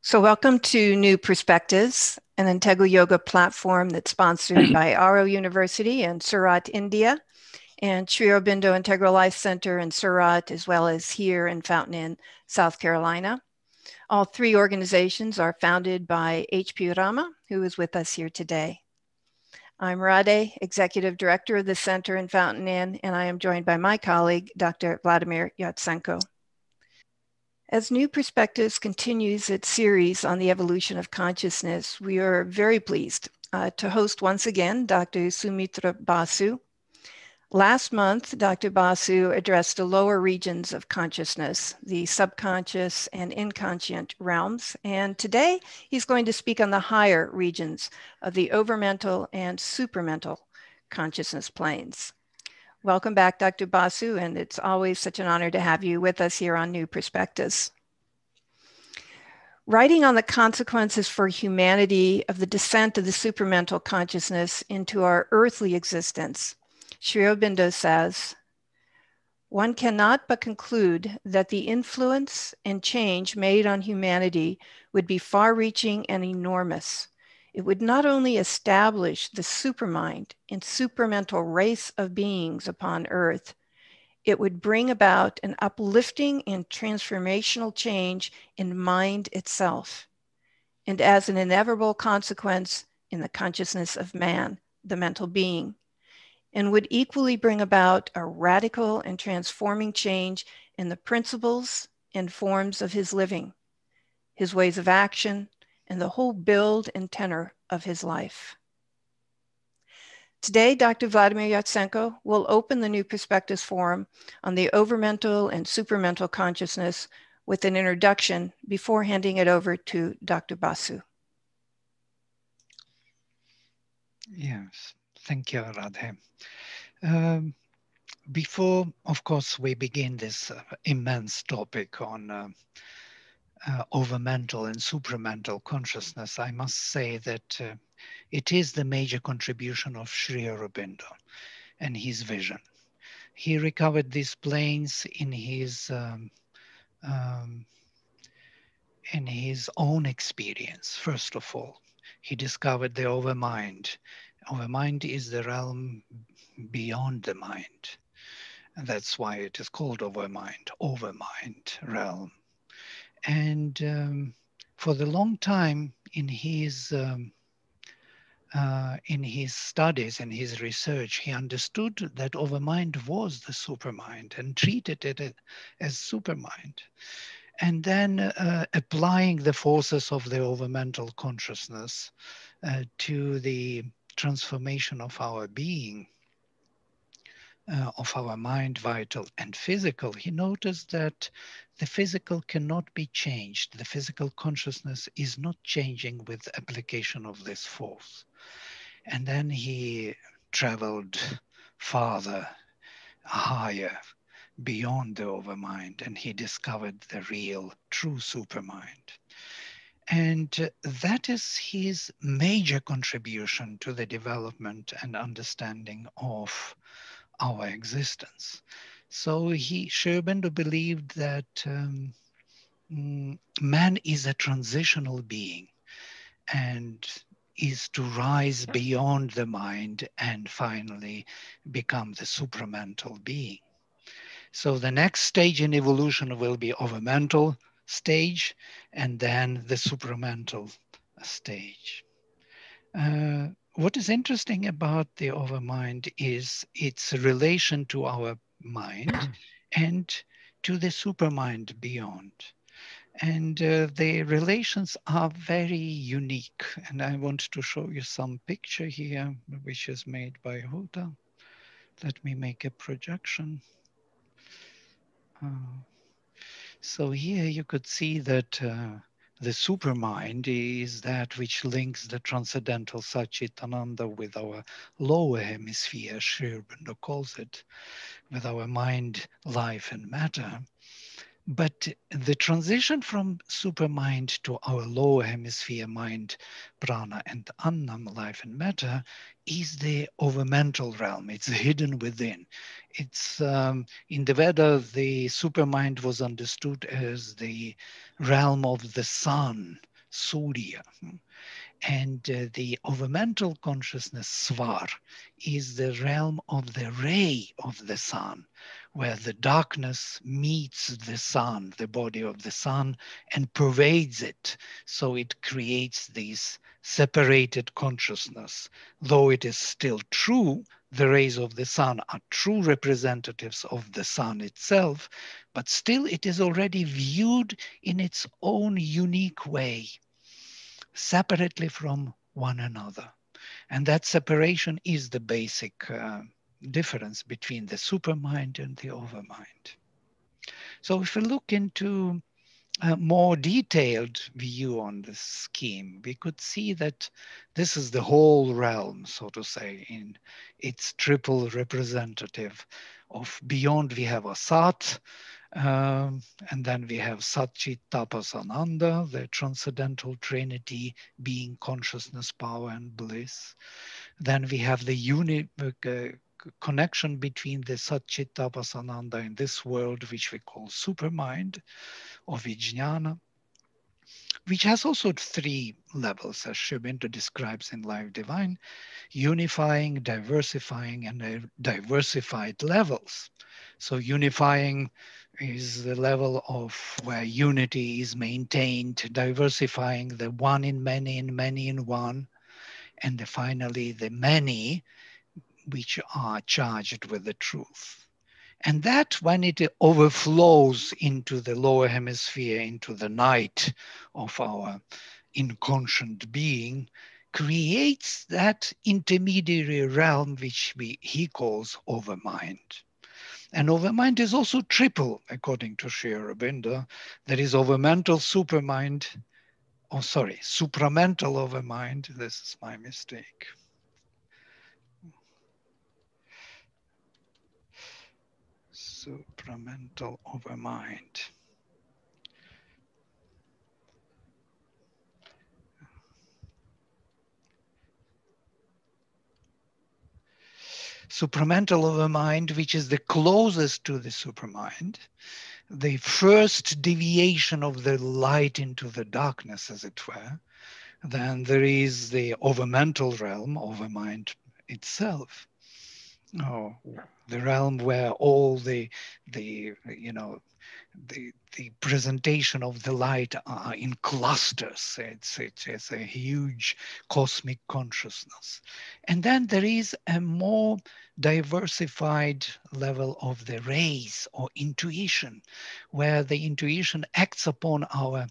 So welcome to New Perspectives, an Integral Yoga platform that's sponsored by Aro University in Surat, India, and Sri Aurobindo Integral Life Center in Surat, as well as here in Fountain Inn, South Carolina. All three organizations are founded by H.P. Rama, who is with us here today. I'm Rade, Executive Director of the Center in Fountain Inn, and I am joined by my colleague, Dr. Vladimir Yatsenko. As New Perspectives continues its series on the evolution of consciousness, we are very pleased to host once again Dr. Soumitra Basu. Last month, Dr. Basu addressed the lower regions of consciousness, the subconscious and inconscient realms, and today he's going to speak on the higher regions of the overmental and supramental consciousness planes. Welcome back, Dr. Basu, and it's always such an honor to have you with us here on New Perspectives. Writing on the consequences for humanity of the descent of the supramental consciousness into our earthly existence, Sri Aurobindo says, "One cannot but conclude that the influence and change made on humanity would be far-reaching and enormous. It would not only establish the supermind and supramental race of beings upon earth, it would bring about an uplifting and transformational change in mind itself, and as an inevitable consequence in the consciousness of man, the mental being, and would equally bring about a radical and transforming change in the principles and forms of his living, his ways of action, and the whole build and tenor of his life." Today, Dr. Vladimir Yatsenko will open the New Perspectives Forum on the overmental and supramental consciousness with an introduction before handing it over to Dr. Basu. Yes, thank you, Radhe. Before, of course, we begin this immense topic on overmental and supramental consciousness, I must say that it is the major contribution of Sri Aurobindo and his vision. He recovered these planes in his own experience. First of all, he discovered the overmind. Overmind is the realm beyond the mind. And that's why it is called overmind realm. And for the long time in his studies and his research, he understood that overmind was the supermind and treated it as supermind. And then applying the forces of the overmental consciousness to the transformation of our being, of our mind, vital and physical, he noticed that the physical cannot be changed. The physical consciousness is not changing with application of this force. And then he traveled farther, higher, beyond the overmind, and he discovered the real, true supermind. And that is his major contribution to the development and understanding of our existence. So Sri Aurobindo believed that man is a transitional being and is to rise beyond the mind and finally become the supramental being. So the next stage in evolution will be overmental stage and then the supramental stage. What is interesting about the overmind is its relation to our mind and to the supermind beyond. And the relations are very unique. And I want to show you some picture here, which is made by Huda. Let me make a projection. So here you could see that the supermind is that which links the transcendental Satchitananda with our lower hemisphere, Sri Aurobindo calls it, with our mind, life, and matter. But the transition from supermind to our lower hemisphere, mind, prana, and annam, life and matter, is the overmental realm. It's hidden within. It's in the Veda, the supermind was understood as the realm of the sun, Surya. And the overmental consciousness, Svar, is the realm of the ray of the sun, where the darkness meets the sun, the body of the sun, and pervades it. So it creates this separated consciousness. Though it is still true, the rays of the sun are true representatives of the sun itself, but still it is already viewed in its own unique way, separately from one another. And that separation is the basic difference between the supermind and the overmind. So if we look into a more detailed view on this scheme, we could see that this is the whole realm, so to say, in its triple representative of beyond we have Asat, and then we have Satchit Tapasananda, the transcendental trinity, being consciousness, power, and bliss. Then we have the connection between the Satchit Tapasananda in this world, which we call supermind or Vijnana, which has also three levels, as Shubindu describes in Life Divine: unifying, diversifying, and diversified levels. So unifying is the level of where unity is maintained, diversifying the one in many and many in one, and finally the many which are charged with the truth. And that, when it overflows into the lower hemisphere, into the night of our inconscient being, creates that intermediary realm which he calls overmind. And overmind is also triple, according to Sri Aurobindo. There is overmental supermind, supramental overmind. This is my mistake. Supramental overmind. Supramental overmind, which is the closest to the supermind, the first deviation of the light into the darkness, as it were. Then there is the overmental realm, overmind itself. Oh, the realm where all the presentation of the light are in clusters. It's a huge cosmic consciousness. And then there is a more diversified level of the rays or intuition, where the intuition acts upon our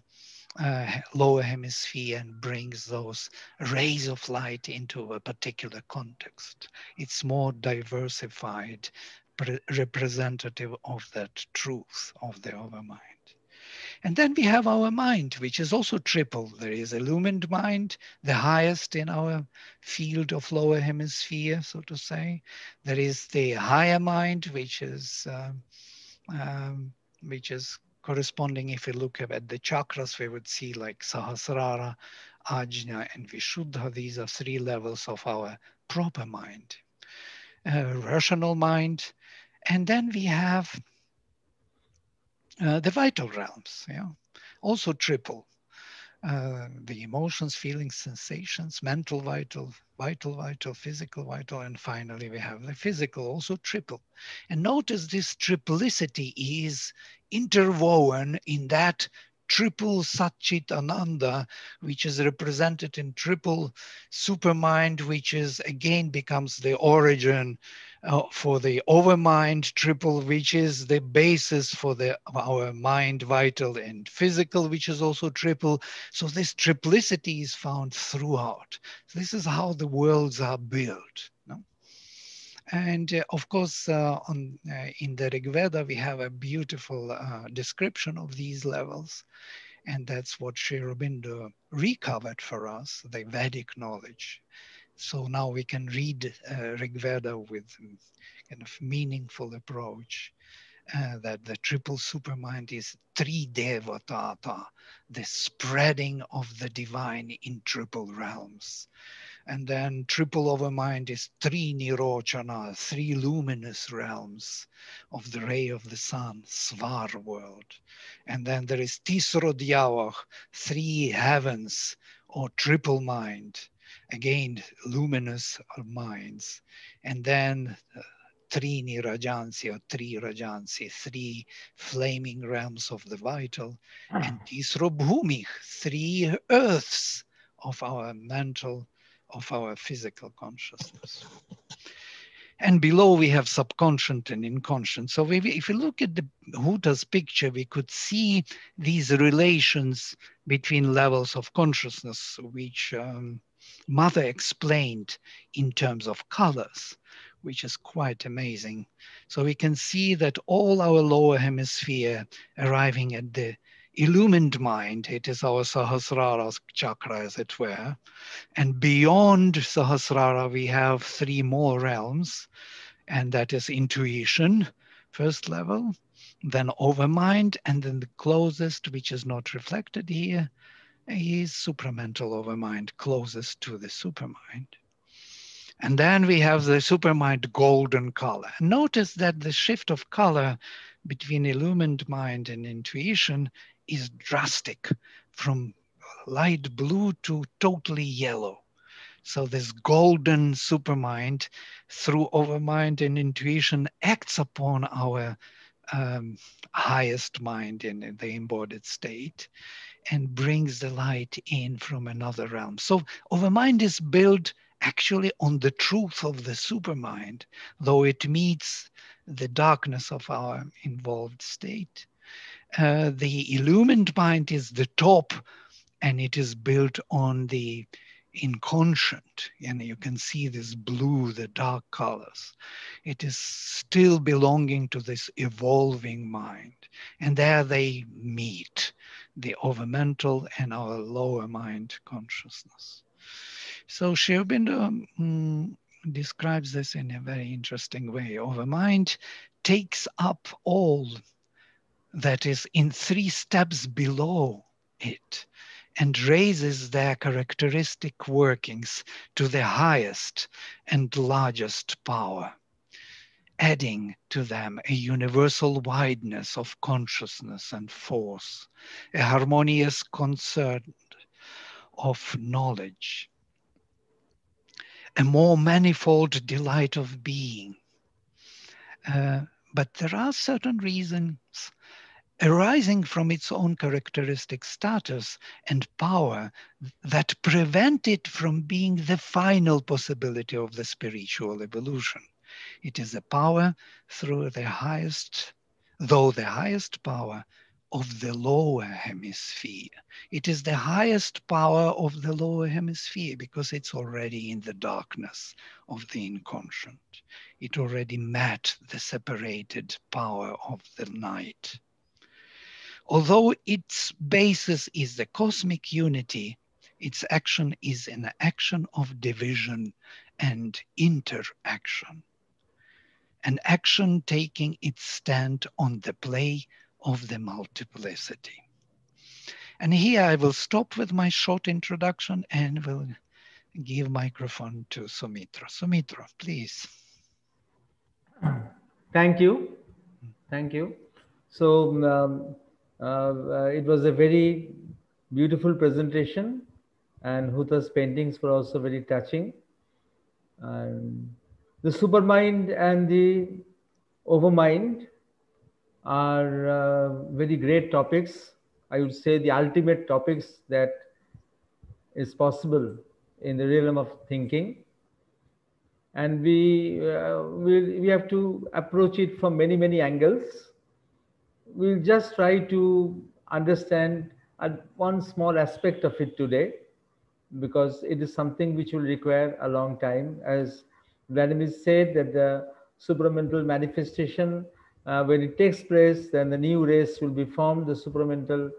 lower hemisphere and brings those rays of light into a particular context. It's more diversified, representative of that truth of the overmind. And then we have our mind, which is also triple. There is illumined mind, the highest in our field of lower hemisphere, so to say. There is the higher mind, which is corresponding. If we look at the chakras, we would see like Sahasrara, Ajna, and Vishuddha. These are three levels of our proper mind. Rational mind. And then we have the vital realms, also triple. The emotions, feelings, sensations, mental vital, physical vital, and finally we have the physical, also triple. And notice this triplicity is interwoven in that triple Satchit Ananda, which is represented in triple supermind, which is again becomes the origin for the overmind triple, which is the basis for our mind, vital and physical, which is also triple. So this triplicity is found throughout. This is how the worlds are built. No? And of course, in the Rig Veda, we have a beautiful description of these levels. And that's what Sri Aurobindo recovered for us, the Vedic knowledge. So now we can read Rig Veda with kind of meaningful approach. that the triple supermind is tri devatata, the spreading of the divine in triple realms. And then triple overmind is three nirochana, three luminous realms of the ray of the sun, svar world. And then there is tisro dyawach, three heavens or triple mind, again luminous minds. And then Trini Rajansi or Tri Rajansi, three flaming realms of the vital, and Tisro Bhumich, three earths of our mental, of our physical consciousness. And below we have subconscious and inconscious. So if you look at the Huta's picture, we could see these relations between levels of consciousness, which Mother explained in terms of colors, which is quite amazing. So we can see that all our lower hemisphere arriving at the illumined mind, it is our Sahasrara chakra, as it were. And beyond Sahasrara, we have three more realms, and that is intuition, first level, then overmind, and then the closest, which is not reflected here, is supramental overmind, closest to the supermind. And then we have the supermind golden color. Notice that the shift of color between illumined mind and intuition is drastic, from light blue to totally yellow. So this golden supermind through overmind and intuition acts upon our highest mind in the embodied state and brings the light in from another realm. So overmind is built actually on the truth of the supermind, though it meets the darkness of our involved state. The illumined mind is the top, and it is built on the inconscient. And you can see this blue, the dark colors. It is still belonging to this evolving mind. And there they meet, the overmental and our lower mind consciousness. So Sri Aurobindo describes this in a very interesting way. Overmind takes up all that is in three steps below it and raises their characteristic workings to the highest and largest power, adding to them a universal wideness of consciousness and force, a harmonious concert of knowledge, a more manifold delight of being. But there are certain reasons arising from its own characteristic status and power that prevent it from being the final possibility of the spiritual evolution. It is a power through the highest, though the highest power of the lower hemisphere. It is the highest power of the lower hemisphere because it's already in the darkness of the inconscient. It already met the separated power of the night. Although its basis is the cosmic unity, its action is an action of division and interaction, an action taking its stand on the play of the multiplicity. And here I will stop with my short introduction and will give microphone to Soumitra. Soumitra, please. Thank you. Thank you. So it was a very beautiful presentation, and Huta's paintings were also very touching. And the supermind and the overmind are very great topics. I would say the ultimate topics that is possible in the realm of thinking. And we have to approach it from many angles. We'll just try to understand one small aspect of it today, because it is something which will require a long time. As Vladimir said, that the supramental manifestation, when it takes place, then the new race will be formed. The supramental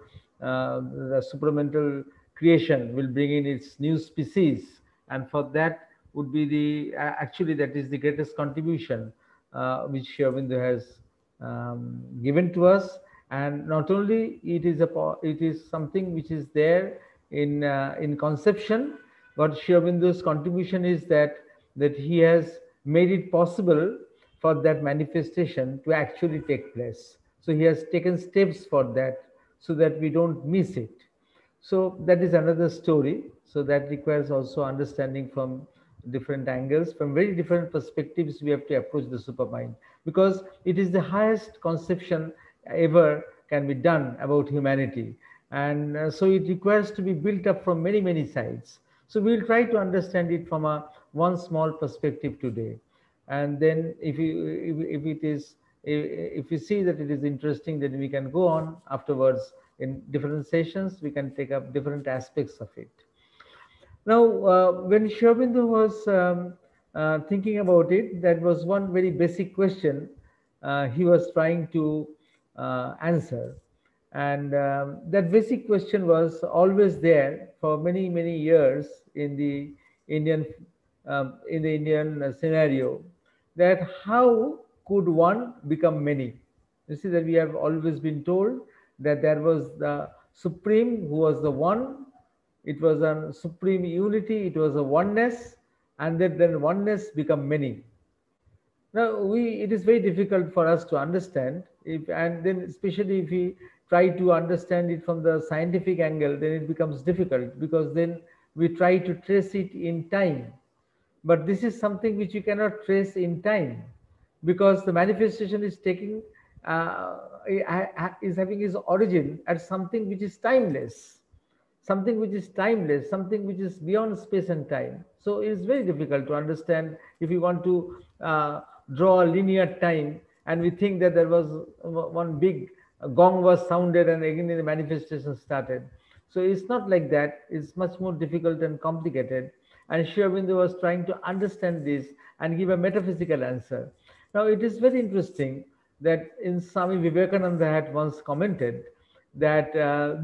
creation will bring in its new species, and for that would be the actually that is the greatest contribution which Sri Aurobindo has given to us. And not only it is something which is there in conception, but Sri Aurobindo's contribution is that he has made it possible for that manifestation to actually take place. So he has taken steps for that, so that we don't miss it. So that is another story. So that requires also understanding from different angles, from very different perspectives. We have to approach the supermind, because it is the highest conception ever can be done about humanity. And so it requires to be built up from many, many sides. So we'll try to understand it from a one small perspective today. And then if it is, if we see that it is interesting, then we can go on afterwards in different sessions. We can take up different aspects of it. Now, when Sri Aurobindo was thinking about it, that was one very basic question he was trying to answer. And that basic question was always there for many, many years in the Indian, scenario, that how could one become many? You see that we have always been told that there was the Supreme who was the one. It was a supreme unity, it was a oneness, and that then oneness become many. Now, it is very difficult for us to understand, and then especially if we try to understand it from the scientific angle, then it becomes difficult, because then we try to trace it in time. But this is something which you cannot trace in time, because the manifestation is taking, is having its origin at something which is timeless, something which is beyond space and time. So it is very difficult to understand if you want to draw a linear time, and we think that there was one big gong was sounded and again the manifestation started. So it's not like that. It's much more difficult and complicated. And Sri Aurobindo was trying to understand this and give a metaphysical answer. Now it is very interesting that in Swami Vivekananda had once commented that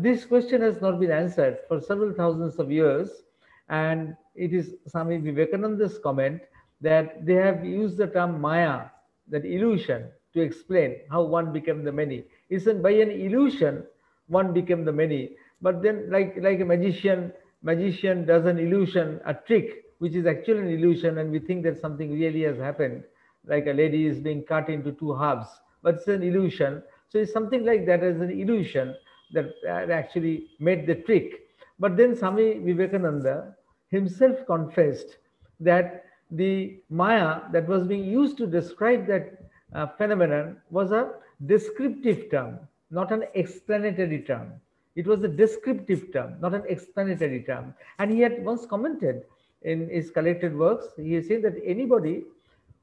this question has not been answered for several thousands of years. And it is Swami Vivekananda's comment that they have used the term Maya, that illusion, to explain how one became the many. Isn't by an illusion one became the many, but then like a magician does an illusion, a trick, which is actually an illusion, and we think that something really has happened, like a lady is being cut into two halves, but it's an illusion. So it's something like that as an illusion that actually made the trick. But then Swami Vivekananda himself confessed that the Maya that was being used to describe that phenomenon was a descriptive term, not an explanatory term. It was a descriptive term, not an explanatory term. And he had once commented in his collected works, he has said that anybody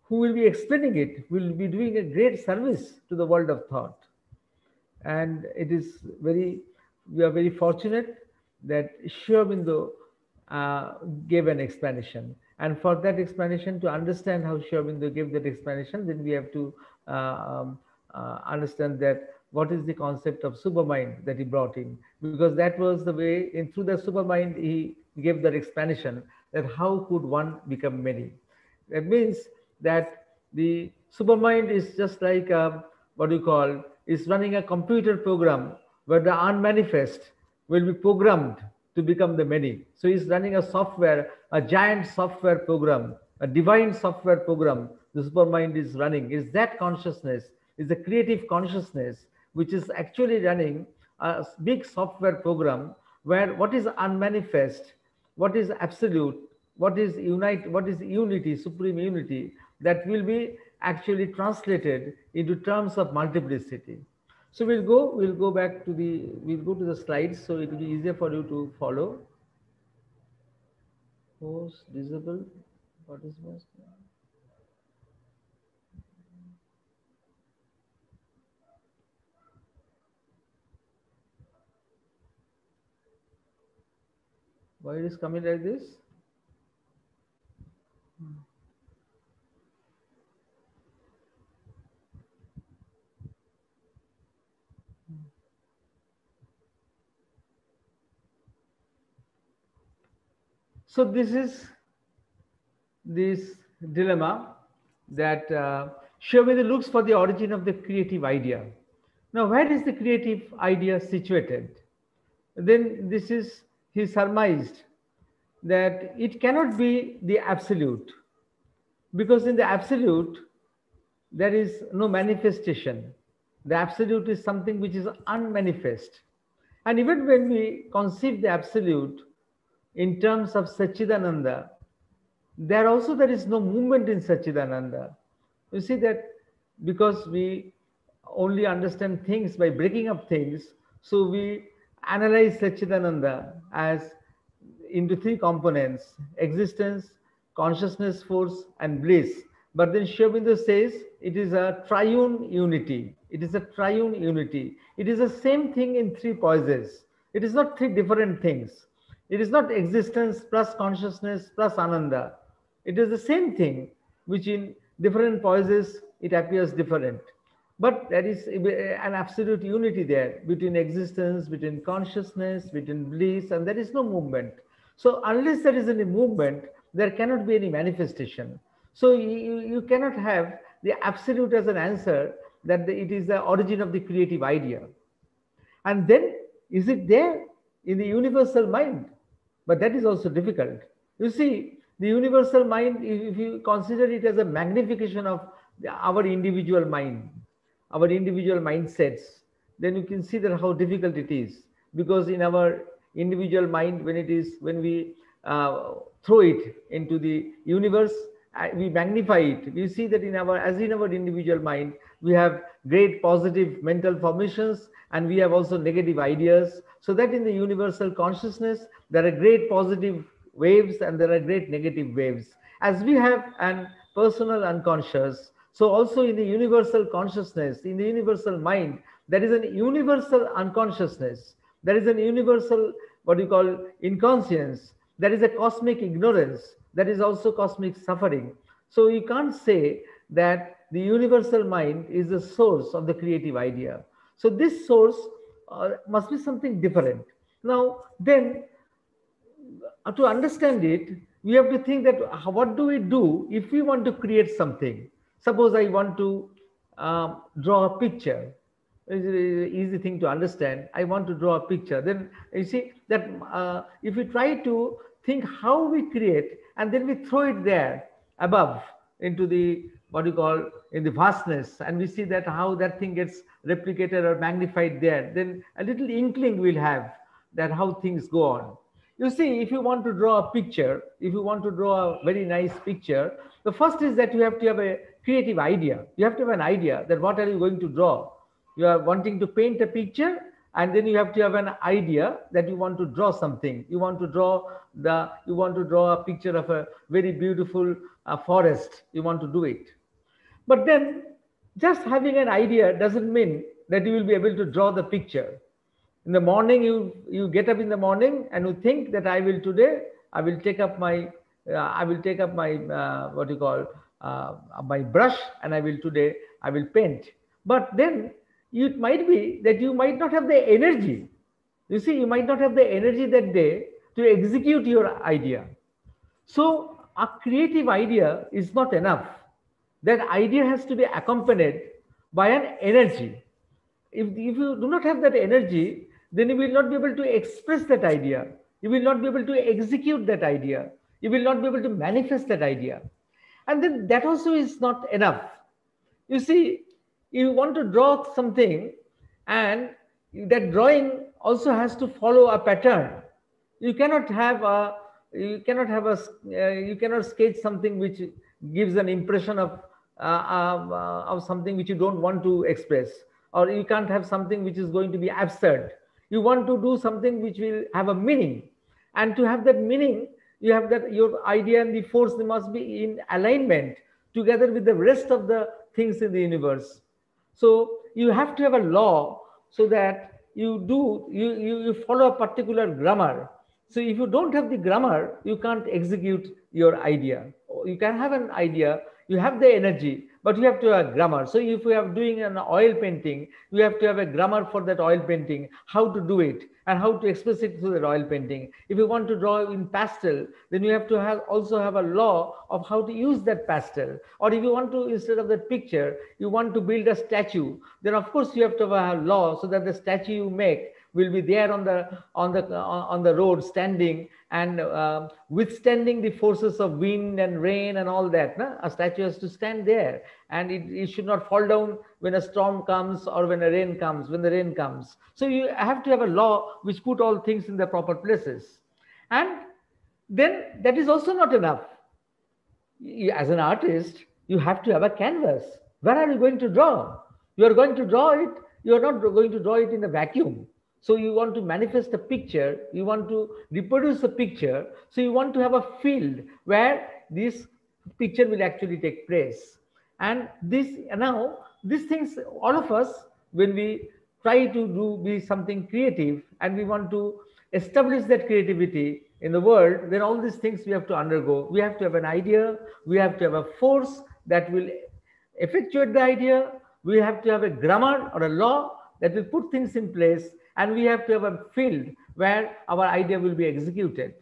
who will be explaining it will be doing a great service to the world of thought. And we are very fortunate that Sri Aurobindo gave an explanation. And for that explanation, to understand how Sri Aurobindo gave that explanation, then we have to understand that what is the concept of supermind that he brought in, because that was the way, through the supermind he gave that explanation, that how could one become many. That means that the supermind is just like what you call, is running a computer program where the unmanifest will be programmed to become the many. So he's running a software, a giant software program, a divine software program. The supermind is running. Is that consciousness, is the creative consciousness, which is actually running a big software program where what is unmanifest, what is absolute, what is unity, supreme unity, that will be actually translated into terms of multiplicity. So we'll go to the slides, so it will be easier for you to follow. Post visible participants. Why it is coming like this? So this is this dilemma that Sri Aurobindo looks for the origin of the creative idea. Now, where is the creative idea situated? Then this is, he surmised that it cannot be the absolute, because in the absolute there is no manifestation. The absolute is something which is unmanifest. And even when we conceive the absolute in terms of Satchidananda, there is no movement in Satchidananda. You see that because we only understand things by breaking up things, so we analyze Satchidananda as into three components: existence, consciousness, force, and bliss. But then Sri Aurobindo says it is a triune unity. It is a triune unity. It is the same thing in three poises. It is not three different things. It is not existence plus consciousness plus ananda. It is the same thing, which in different poises it appears different. But there is an absolute unity there between existence, between consciousness, between bliss, and there is no movement. So unless there is any movement, there cannot be any manifestation. So you cannot have the absolute as an answer that it is the origin of the creative idea. And then, is it there in the universal mind? But that is also difficult. You see, the universal mind, if you consider it as a magnification of our individual mind, our individual mindsets, then you can see that how difficult it is. Because in our individual mind, when we throw it into the universe, we magnify it. We see that in our individual mind, we have great positive mental formations, and we have also negative ideas. So that in the universal consciousness, there are great positive waves and there are great negative waves. As we have an personal unconscious, so also in the universal consciousness, in the universal mind, there is an universal unconsciousness. There is an universal, what you call, inconscience. There is a cosmic ignorance. There is also cosmic suffering. So you can't say that the universal mind is the source of the creative idea. So this source must be something different. Now, then, to understand it, we have to think that what do we do if we want to create something? Suppose I want to draw a picture. It's an easy thing to understand. I want to draw a picture. Then you see that if we try to think how we create, and then we throw it there above into the, what you call, in the vastness, and we see that how that thing gets replicated or magnified there, then a little inkling we'll have that how things go on. You see, if you want to draw a picture, if you want to draw a very nice picture, the first is that you have to have a creative idea. You have to have an idea that what are you going to draw. You are wanting to paint a picture, and then you have to have an idea that you want to draw something. You want to draw a picture of a very beautiful forest. You want to do it. But then just having an idea doesn't mean that you will be able to draw the picture. In the morning, you get up in the morning and you think that I will take up my what you call my brush, and I will paint. But then it might be that you might not have the energy. You see, you might not have the energy that day to execute your idea. So a creative idea is not enough. That idea has to be accompanied by an energy. If you do not have that energy, then you will not be able to express that idea. You will not be able to execute that idea. You will not be able to manifest that idea. And then that also is not enough. You see, you want to draw something, and that drawing also has to follow a pattern. You cannot sketch something which gives an impression of something which you don't want to express, or you can't have something which is going to be absurd. You want to do something which will have a meaning, and to have that meaning, you have that your idea and the force, they must be in alignment together with the rest of the things in the universe. So you have to have a law, so that you follow a particular grammar. So if you don't have the grammar, you can't execute your idea. You can have an idea, you have the energy, but you have to have a grammar. So if you are doing an oil painting, you have to have a grammar for that oil painting, how to do it and how to express it through that oil painting. If you want to draw in pastel, then you have to also have a law of how to use that pastel. Or if you want to, instead of that picture, you want to build a statue, then of course you have to have a law so that the statue you make will be there on the road standing and withstanding the forces of wind and rain and all that. No? A statue has to stand there, and it should not fall down when a storm comes or when the rain comes. So you have to have a law which put all things in their proper places. And then that is also not enough. As an artist, you have to have a canvas. Where are you going to draw? You are going to draw it. You are not going to draw it in a vacuum. So you want to manifest a picture, you want to reproduce a picture, so you want to have a field where this picture will actually take place. And these things, all of us, when we try to be something creative and we want to establish that creativity in the world, then all these things we have to undergo. We have to have an idea, we have to have a force that will effectuate the idea, we have to have a grammar or a law that will put things in place, and we have to have a field where our idea will be executed.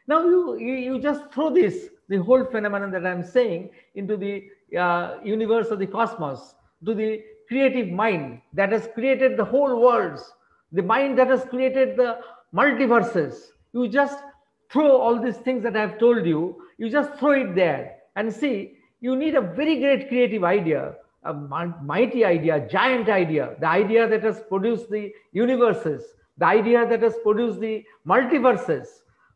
Now you just throw the whole phenomenon that I'm saying into the universe of the cosmos, to the creative mind that has created the whole worlds, the mind that has created the multiverses. You just throw all these things that I've told you, you just throw it there and see, you need a very great creative idea, a mighty idea, giant idea, the idea that has produced the universes, the idea that has produced the multiverses,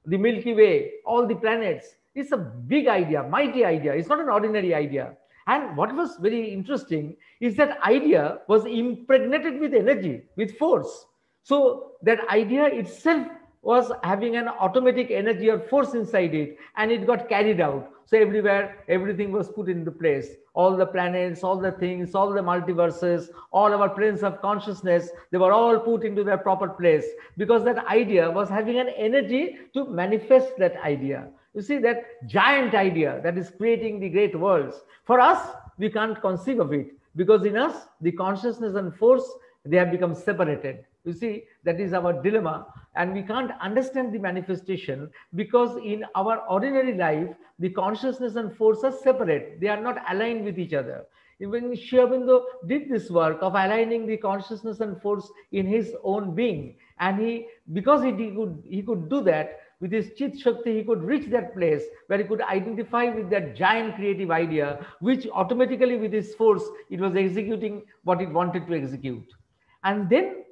the Milky Way, all the planets. It's a big idea, mighty idea. It's not an ordinary idea. And what was very interesting is that idea was impregnated with energy, with force. So that idea itself was having an automatic energy or force inside it, and it got carried out. So everywhere, everything was put into place. All the planets, all the things, all the multiverses, all our planes of consciousness, they were all put into their proper place because that idea was having an energy to manifest that idea. You see, that giant idea that is creating the great worlds. For us, we can't conceive of it because in us, the consciousness and force, they have become separated. You see, that is our dilemma, and we can't understand the manifestation because in our ordinary life, the consciousness and force are separate. They are not aligned with each other. Even Sri Aurobindo did this work of aligning the consciousness and force in his own being, and because he could do that with his Chit Shakti, he could reach that place where he could identify with that giant creative idea, which automatically with his force, it was executing what it wanted to execute. And then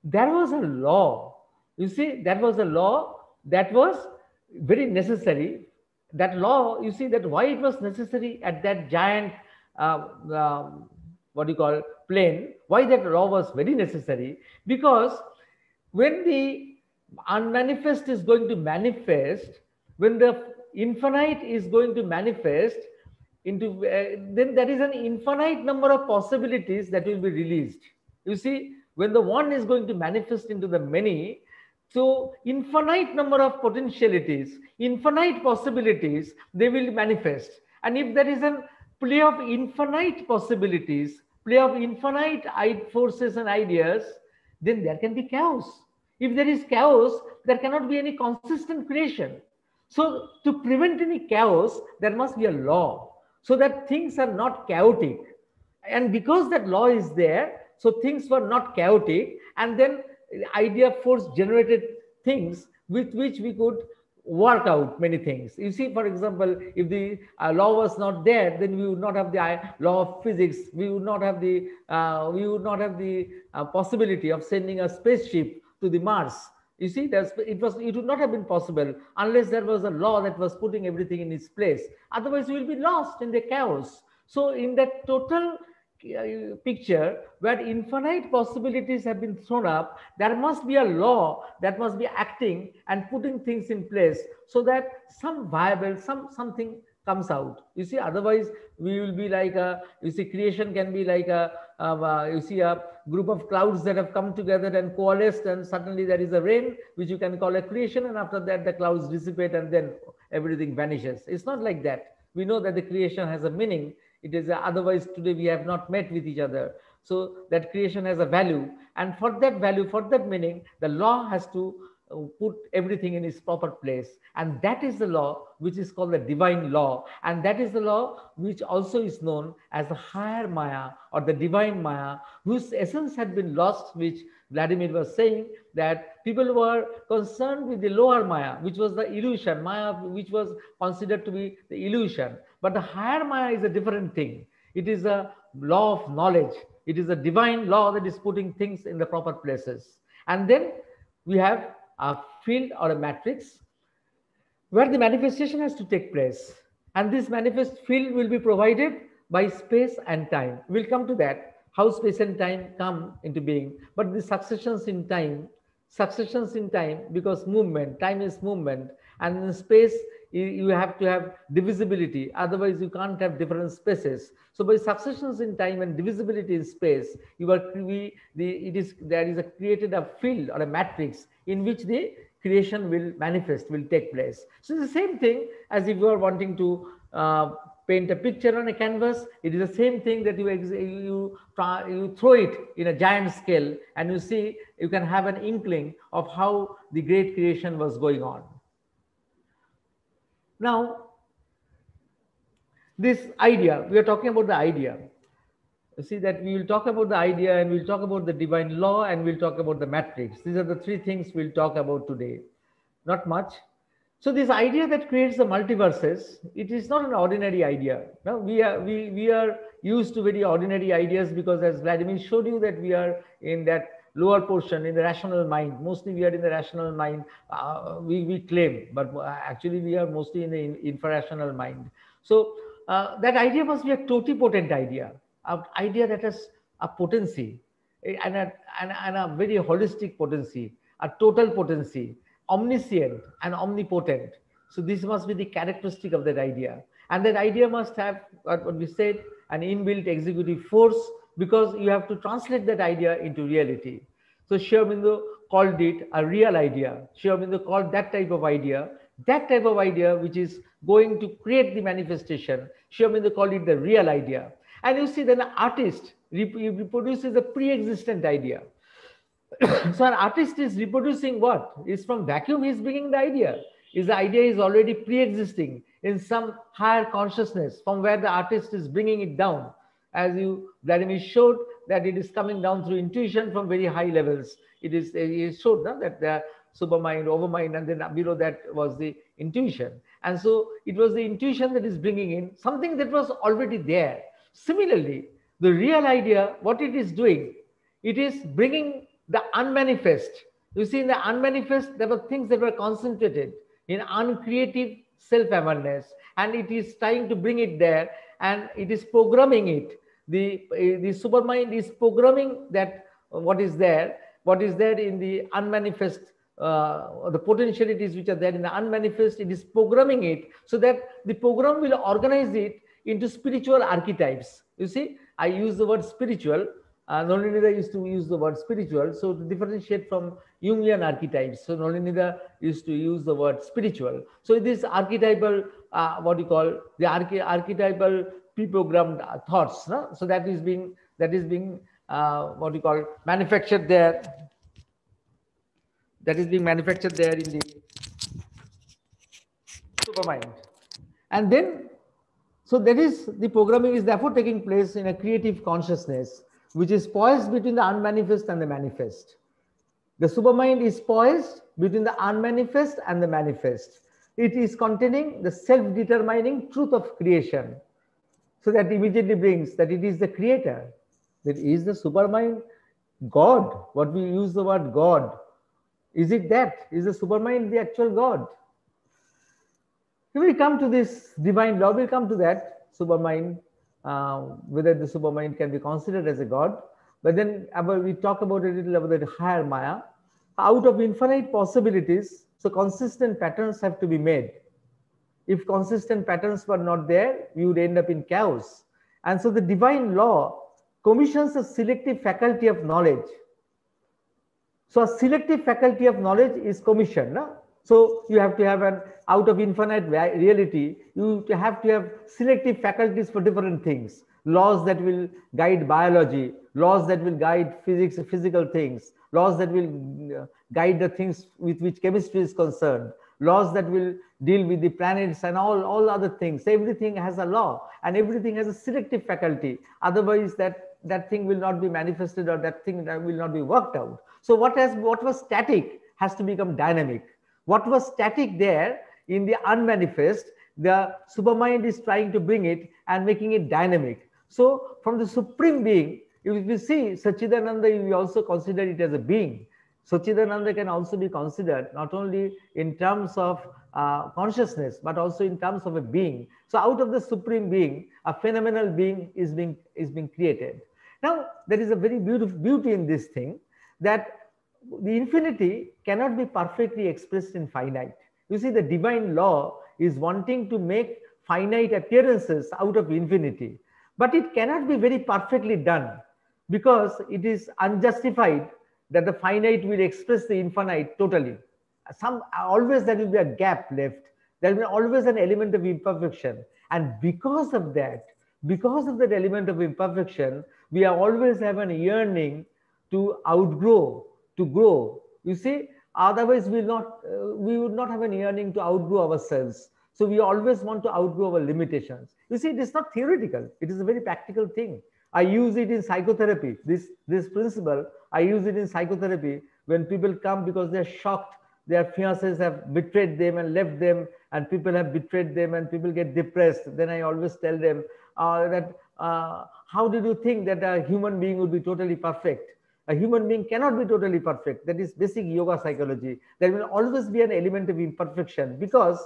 there was a law. You see, that was a law that was very necessary. That law, you see, that why it was necessary at that giant, plane, why that law was very necessary, because when the unmanifest is going to manifest, when the infinite is going to manifest into, then there is an infinite number of possibilities that will be released. You see, when the one is going to manifest into the many, so infinite number of potentialities, infinite possibilities, they will manifest. And if there is a play of infinite possibilities, play of infinite forces and ideas, then there can be chaos. If there is chaos, there cannot be any consistent creation. So to prevent any chaos, there must be a law so that things are not chaotic. And because that law is there, so things were not chaotic, and then idea force generated things with which we could work out many things. You see, for example, if the law was not there, then we would not have the law of physics. We would not have the possibility of sending a spaceship to the Mars. You see, it would not have been possible unless there was a law that was putting everything in its place. Otherwise, we will be lost in the chaos. So in that total picture where infinite possibilities have been thrown up, there must be a law that must be acting and putting things in place so that some viable, something comes out. You see, otherwise we will be like creation can be like a group of clouds that have come together and coalesced, and suddenly there is a rain, which you can call a creation, and after that the clouds dissipate and then everything vanishes. It's not like that. We know that the creation has a meaning. It is otherwise today we have not met with each other. So that creation has a value, and for that value, for that meaning, the law has to put everything in its proper place, and that is the law which is called the divine law, and that is the law which also is known as the higher Maya or the divine Maya, whose essence had been lost, which Vladimir was saying that people were concerned with the lower Maya, which was the illusion, Maya which was considered to be the illusion. But the higher Maya is a different thing. It is a law of knowledge. It is a divine law that is putting things in the proper places. And then we have a field or a matrix where the manifestation has to take place. And this manifest field will be provided by space and time. We'll come to that, how space and time come into being. But the successions in time, because movement, time is movement, and in space, you have to have divisibility. Otherwise, you can't have different spaces. So by successions in time and divisibility in space, there is created a field or a matrix in which the creation will manifest, will take place. So it's the same thing as if you are wanting to paint a picture on a canvas. It is the same thing that you throw it in a giant scale, and you see, you can have an inkling of how the great creation was going on. Now, this idea, we are talking about the idea. You see that we will talk about the idea, and we'll talk about the divine law, and we'll talk about the matrix. These are the three things we'll talk about today. Not much. So this idea that creates the multiverses, it is not an ordinary idea. No, we are used to very ordinary ideas, because as Vladimir showed you, that we are in that lower portion, in the rational mind. Mostly we are in the rational mind, we claim, but actually we are mostly in the infrarational mind. So that idea must be a totipotent idea, an idea that has a potency, and a very holistic potency, a total potency, omniscient and omnipotent. So this must be the characteristic of that idea. And that idea must have, what we said, an inbuilt executive force, because you have to translate that idea into reality. So Sri Aurobindo called it a real idea. Sri Aurobindo called that type of idea which is going to create the manifestation, Sri Aurobindo called it the real idea. And you see, then an artist reproduces a pre-existent idea. So an artist is reproducing what? Is from vacuum, he is bringing the idea. The idea is already pre-existing in some higher consciousness from where the artist is bringing it down. As Vladimir showed, that it is coming down through intuition from very high levels. He showed that the supermind, overmind, and then below that was the intuition. And so it was the intuition that is bringing in something that was already there. Similarly, the real idea, what it is doing, it is bringing the unmanifest. You see, in the unmanifest, there were things that were concentrated in uncreative self-awareness, and it is trying to bring it there, and it is programming it. The supermind is programming that what is there in the unmanifest, the potentialities which are there in the unmanifest, it is programming it so that the program will organize it into spiritual archetypes. You see, I use the word spiritual. Nolinida used to use the word spiritual, so to differentiate from Jungian archetypes. So Nolinida used to use the word spiritual. So this archetypal, what you call the archetypal pre-programmed thoughts. No? So that is being what you call manufactured there. That is being manufactured there in the supermind, and then so that is the programming is therefore taking place in a creative consciousness, which is poised between the unmanifest and the manifest. The supermind is poised between the unmanifest and the manifest. It is containing the self-determining truth of creation. So that immediately brings that it is the creator. That is the supermind God. What we use the word God. Is it that? Is the supermind the actual God? We will come to this divine law. We'll come to that supermind. Whether the supermind can be considered as a god, but then we talk about a little about the higher Maya. Out of infinite possibilities, so consistent patterns have to be made. If consistent patterns were not there, we would end up in chaos. And so the divine law commissions a selective faculty of knowledge. So a selective faculty of knowledge is commissioned. No? So you have to have an out of infinite reality, you have to have selective faculties for different things. Laws that will guide biology, laws that will guide physics, physical things, laws that will guide the things with which chemistry is concerned, laws that will deal with the planets and all other things. Everything has a law and everything has a selective faculty. Otherwise, that thing will not be manifested, or that thing will not be worked out. So what was static has to become dynamic. What was static there in the unmanifest, the supermind is trying to bring it and making it dynamic. So from the supreme being, if we see Satchidananda, we also consider it as a being. Satchidananda can also be considered not only in terms of consciousness, but also in terms of a being. So out of the supreme being, a phenomenal being is being created. Now, there is a very beautiful beauty in this thing, that the infinity cannot be perfectly expressed in finite. You see, the divine law is wanting to make finite appearances out of infinity, but it cannot be very perfectly done, because it is unjustified that the finite will express the infinite totally. Always there will be a gap left. There will be always an element of imperfection, and because of that element of imperfection, we always have an yearning to outgrow, to grow. You see, otherwise we would not have an yearning to outgrow ourselves. So we always want to outgrow our limitations. You see, it is not theoretical, it is a very practical thing. I use it in psychotherapy. This principle, I use it in psychotherapy when people come because they're shocked, their fiancés have betrayed them and left them, and people have betrayed them, and people get depressed. Then I always tell them how did you think that a human being would be totally perfect? A human being cannot be totally perfect. That is basic yoga psychology. There will always be an element of imperfection, because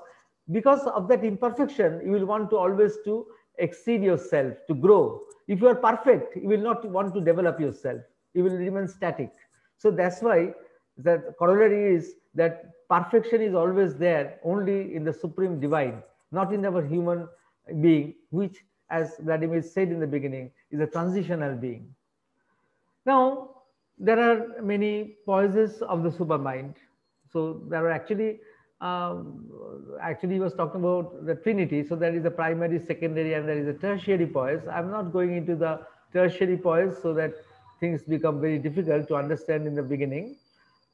of that imperfection, you will want to always to exceed yourself, to grow. If you are perfect, you will not want to develop yourself. You will remain static. So that's why the corollary is that perfection is always there only in the supreme divine, not in our human being, which, as Vladimir said in the beginning, is a transitional being. Now, there are many poises of the supermind. So there are actually he was talking about the Trinity. So there is a primary, secondary, and there is a tertiary poise. I'm not going into the tertiary poise so that things become very difficult to understand in the beginning.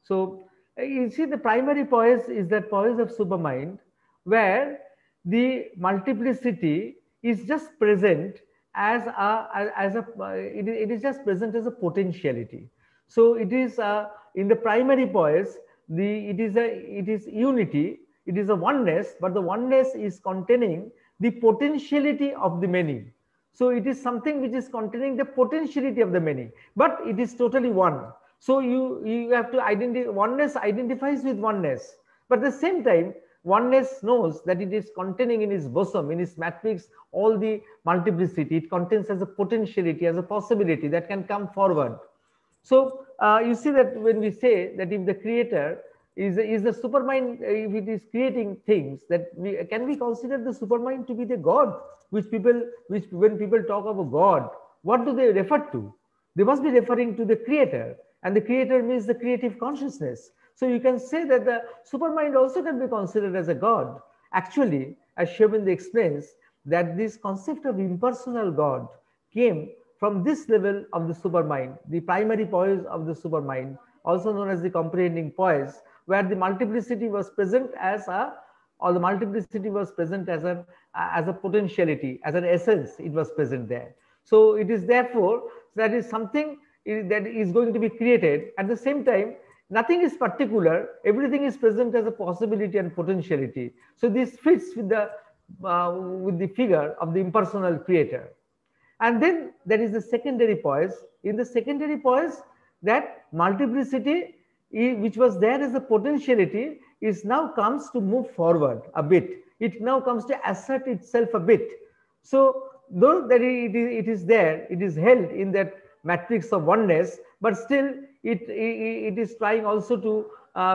So you see, the primary poise is that poise of supermind, where the multiplicity is just present as it is just present as a potentiality. So it is in the primary poise, it is unity, it is a oneness, but the oneness is containing the potentiality of the many. So it is something which is containing the potentiality of the many, but it is totally one. So you have to identify, oneness identifies with oneness, but at the same time, oneness knows that it is containing in its bosom, in its matrix, all the multiplicity. It contains as a potentiality, as a possibility that can come forward. So you see that when we say that if the creator is the supermind, if it is creating things, that can we consider the supermind to be the God? Which when people talk of a God, what do they refer to? They must be referring to the creator, and the creator means the creative consciousness. So you can say that the supermind also can be considered as a God. Actually, as Sri Aurobindo explains, that this concept of impersonal God came from this level of the supermind, the primary poise of the supermind, also known as the comprehending poise, where the multiplicity was present as a potentiality, as an essence. It was present there. So it is therefore that is something that is going to be created. At the same time, nothing is particular. Everything is present as a possibility and potentiality. So this fits with the figure of the impersonal creator. And then there is the secondary poise. In the secondary poise, that multiplicity, which was there as a potentiality, is now comes to move forward a bit. It now comes to assert itself a bit. So though that it is there, it is held in that matrix of oneness, but still it is trying also to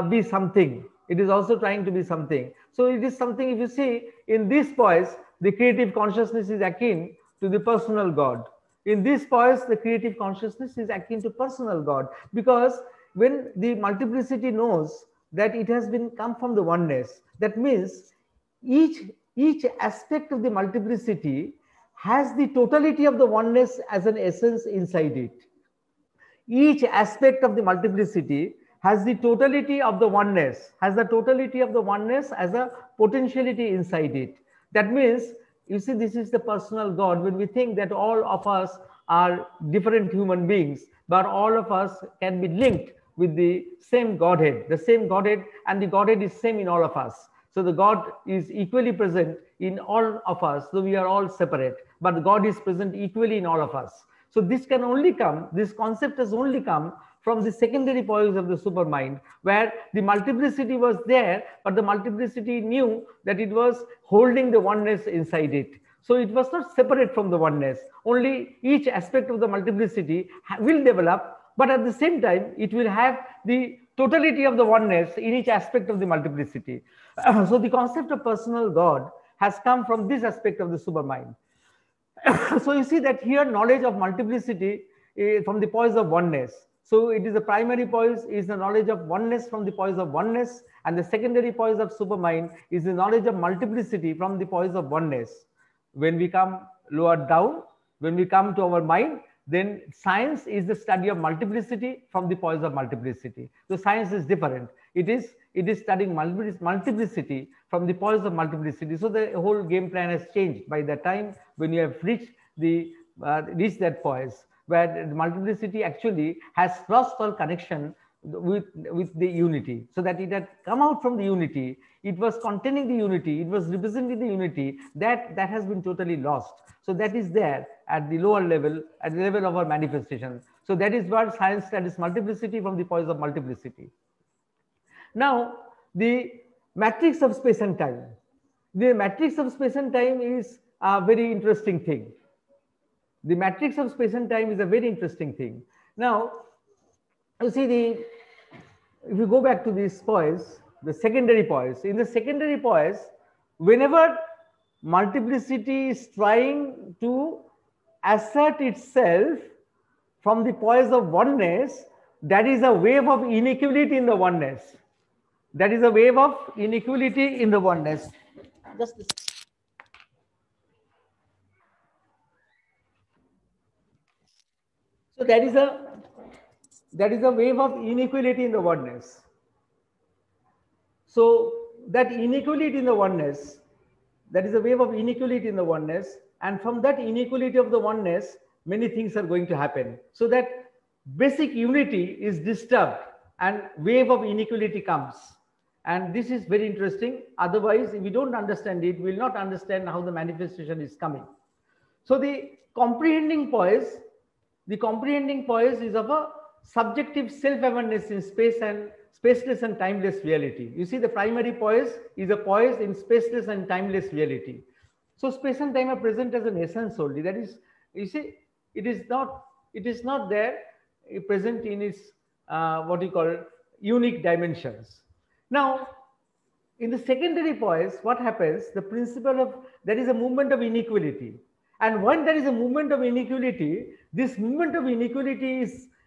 be something. It is also trying to be something. So it is something, if you see, in this poise, the creative consciousness is akin to the personal God. In this poise, the creative consciousness is akin to personal God, because when the multiplicity knows that it has been come from the oneness. That means each aspect of the multiplicity has the totality of the oneness as an essence inside it. Each aspect of the multiplicity has the totality of the oneness, has the totality of the oneness as a potentiality inside it. That means, you see, this is the personal God. When we think that all of us are different human beings, but all of us can be linked with the same Godhead, and the Godhead is same in all of us. So the God is equally present in all of us, though we are all separate, but God is present equally in all of us. So this can only come, this concept has only come from the secondary poise of the supermind, where the multiplicity was there, but the multiplicity knew that it was holding the oneness inside it. So it was not separate from the oneness. Only each aspect of the multiplicity will develop, but at the same time, it will have the totality of the oneness in each aspect of the multiplicity. So the concept of personal God has come from this aspect of the supermind. So you see that here knowledge of multiplicity from the poise of oneness. So it is the primary poise is the knowledge of oneness from the poise of oneness, and the secondary poise of supermind is the knowledge of multiplicity from the poise of oneness. When we come lower down, when we come to our mind, then science is the study of multiplicity from the poise of multiplicity. So science is different. It is studying multiplicity from the poise of multiplicity. So the whole game plan has changed by the time when you have reached that poise, where the multiplicity actually has lost all connection with the unity, so that it had come out from the unity. It was containing the unity, it was representing the unity that has been totally lost. So that is there at the lower level, at the level of our manifestation. So that is what science studies multiplicity from the poise of multiplicity. Now, the matrix of space and time. The matrix of space and time is a very interesting thing. The matrix of space and time is a very interesting thing. Now, you see, if you go back to this poise, the secondary poise, in the secondary poise, whenever multiplicity is trying to assert itself from the poise of oneness, that is a wave of inequality in the oneness. That is a wave of inequality in the oneness. Just this. So that is a wave of inequality in the oneness. So that inequality in the oneness, that is a wave of inequality in the oneness, and from that inequality of the oneness, many things are going to happen. So that basic unity is disturbed and wave of inequality comes. And this is very interesting. Otherwise, if we don't understand it, we will not understand how the manifestation is coming. So the comprehending poise is of a subjective self-awareness in space and spaceless and timeless reality. You see, the primary poise is a poise in spaceless and timeless reality. So space and time are present as an essence only. That is, you see, it is not there present in its what you call unique dimensions. Now, in the secondary poise, what happens? The principle of there is a movement of inequality, and when there is a movement of inequality, this movement of inequality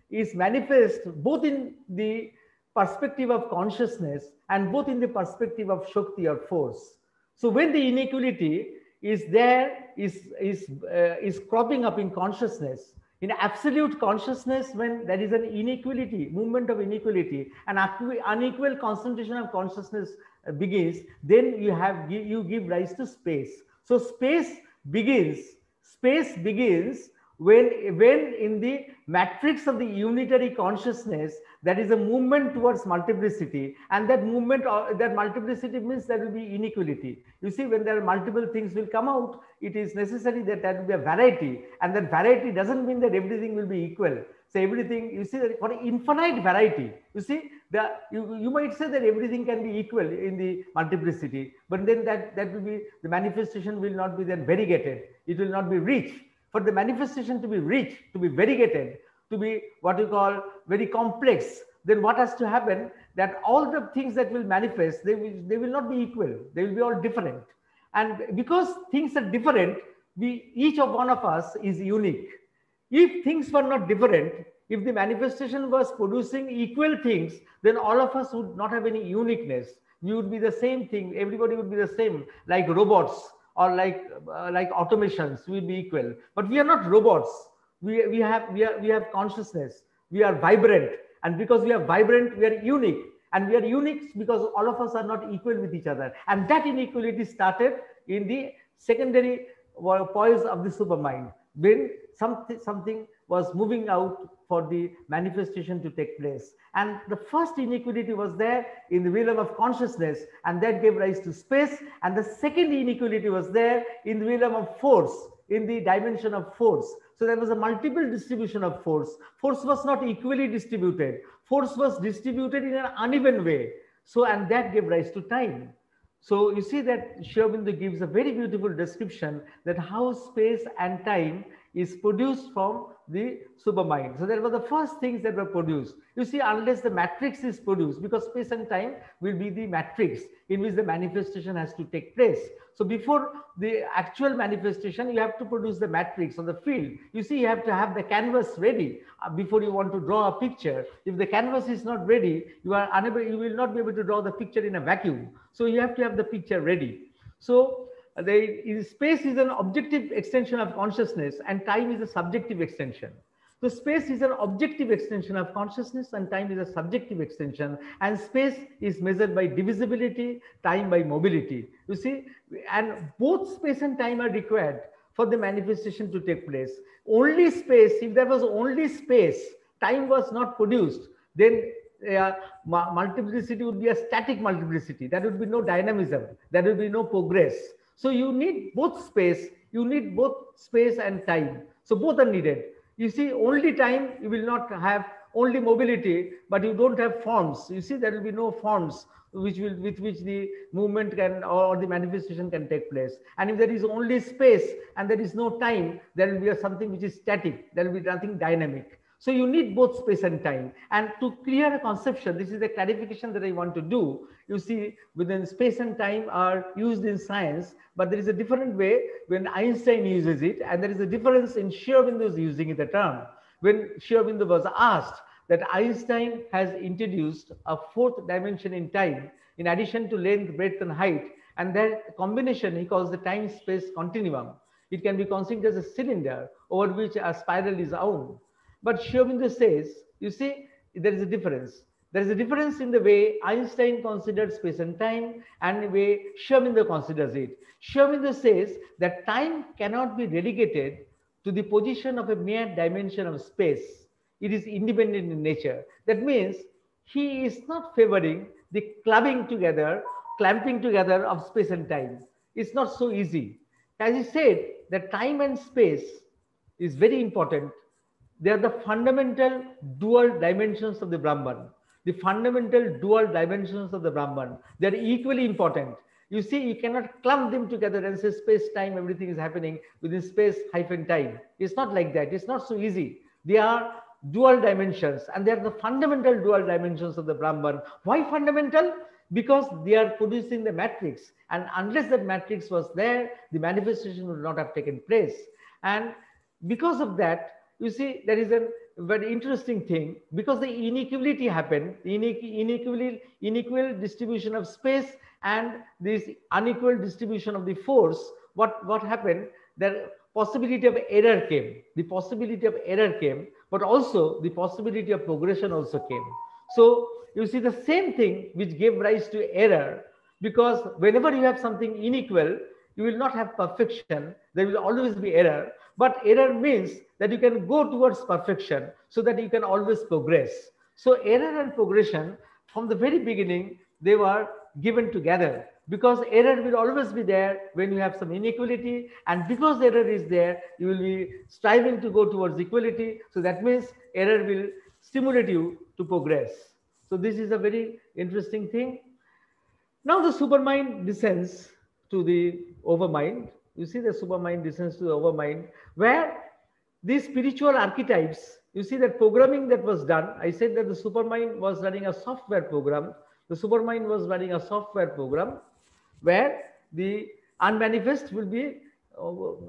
is manifest both in the perspective of consciousness and both in the perspective of Shakti or force. So when the inequality is there, is cropping up in consciousness, in absolute consciousness, when there is an inequality, movement of inequality, an unequal concentration of consciousness begins, then you give rise to space. So space begins when in the matrix of the unitary consciousness, there is a movement towards multiplicity, and that movement, that multiplicity means there will be inequality. You see, when there are multiple things will come out, it is necessary that there will be a variety, and that variety doesn't mean that everything will be equal. So everything, you see, that for infinite variety, you see, you might say that everything can be equal in the multiplicity, but then that will be, the manifestation will not be then variegated. It will not be rich. For the manifestation to be rich, to be variegated, to be what you call very complex, then what has to happen? That all the things that will manifest, they will not be equal. They will be all different. And because things are different, each of one of us is unique. If things were not different, If the manifestation was producing equal things, then all of us would not have any uniqueness. We would be the same thing. Everybody would be the same, like robots or like automations. We would be equal. But we are not robots. We have consciousness. We are vibrant, and because we are vibrant, we are unique. And we are unique because all of us are not equal with each other. And that inequality started in the secondary poise of the supermind, when something was moving out for the manifestation to take place. And the first inequality was there in the realm of consciousness, and that gave rise to space. And the second inequality was there in the realm of force, in the dimension of force. So there was a multiple distribution of force. Force was not equally distributed. Force was distributed in an uneven way. So, and that gave rise to time. So you see that Sri Aurobindo gives a very beautiful description that how space and time is produced from the supermind. So that were the first things that were produced. You see, unless the matrix is produced, because space and time will be the matrix in which the manifestation has to take place. So before the actual manifestation, you have to produce the matrix or the field. You see, you have to have the canvas ready before you want to draw a picture. If the canvas is not ready, you will not be able to draw the picture in a vacuum. So you have to have the picture ready. So space is an objective extension of consciousness, and time is a subjective extension. So space is an objective extension of consciousness, and time is a subjective extension. And space is measured by divisibility, time by mobility. You see, and both space and time are required for the manifestation to take place. Only space, if there was only space, time was not produced, then multiplicity would be a static multiplicity. There would be no dynamism. There would be no progress. So you need both space. You need both space and time. So both are needed. You see, only time, you will not have only mobility, but you don't have forms. You see, there will be no forms with which the movement can or the manifestation can take place. And if there is only space and there is no time, there will be something which is static. There will be nothing dynamic. So you need both space and time. And to clear a conception, this is the clarification that I want to do. You see, within space and time are used in science, but there is a different way when Einstein uses it, and there is a difference in Sri Aurobindo's using the term. When Sri Aurobindo was asked that Einstein has introduced a fourth dimension in time, in addition to length, breadth, and height, and that combination he calls the time-space continuum. It can be considered as a cylinder over which a spiral is wound. But Sri Aurobindo says, you see, there is a difference. There is a difference in the way Einstein considered space and time and the way Sri Aurobindo considers it. Sri Aurobindo says that time cannot be relegated to the position of a mere dimension of space. It is independent in nature. That means he is not favoring the clamping together of space and time. It's not so easy. As he said, that time and space is very important. They are the fundamental dual dimensions of the Brahman. The fundamental dual dimensions of the Brahman. They are equally important. You see, you cannot clump them together and say space, time, everything is happening within space hyphen time. It's not like that. It's not so easy. They are dual dimensions, and they are the fundamental dual dimensions of the Brahman. Why fundamental? Because they are producing the matrix. And unless that matrix was there, the manifestation would not have taken place. And because of that, you see, there is a very interesting thing, because the inequality happened, unequal distribution of space and this unequal distribution of the force. What happened? The possibility of error came. The possibility of error came, but also the possibility of progression also came. So you see the same thing which gave rise to error, because whenever you have something unequal, you will not have perfection. There will always be error. But error means that you can go towards perfection so that you can always progress. So error and progression, from the very beginning, they were given together, because error will always be there when you have some inequality. And because error is there, you will be striving to go towards equality. So that means error will stimulate you to progress. So this is a very interesting thing. Now the supermind descends to the overmind. You see, the supermind descends to the overmind, where these spiritual archetypes, you see that programming that was done. I said that the supermind was running a software program. The supermind was running a software program where the unmanifest will be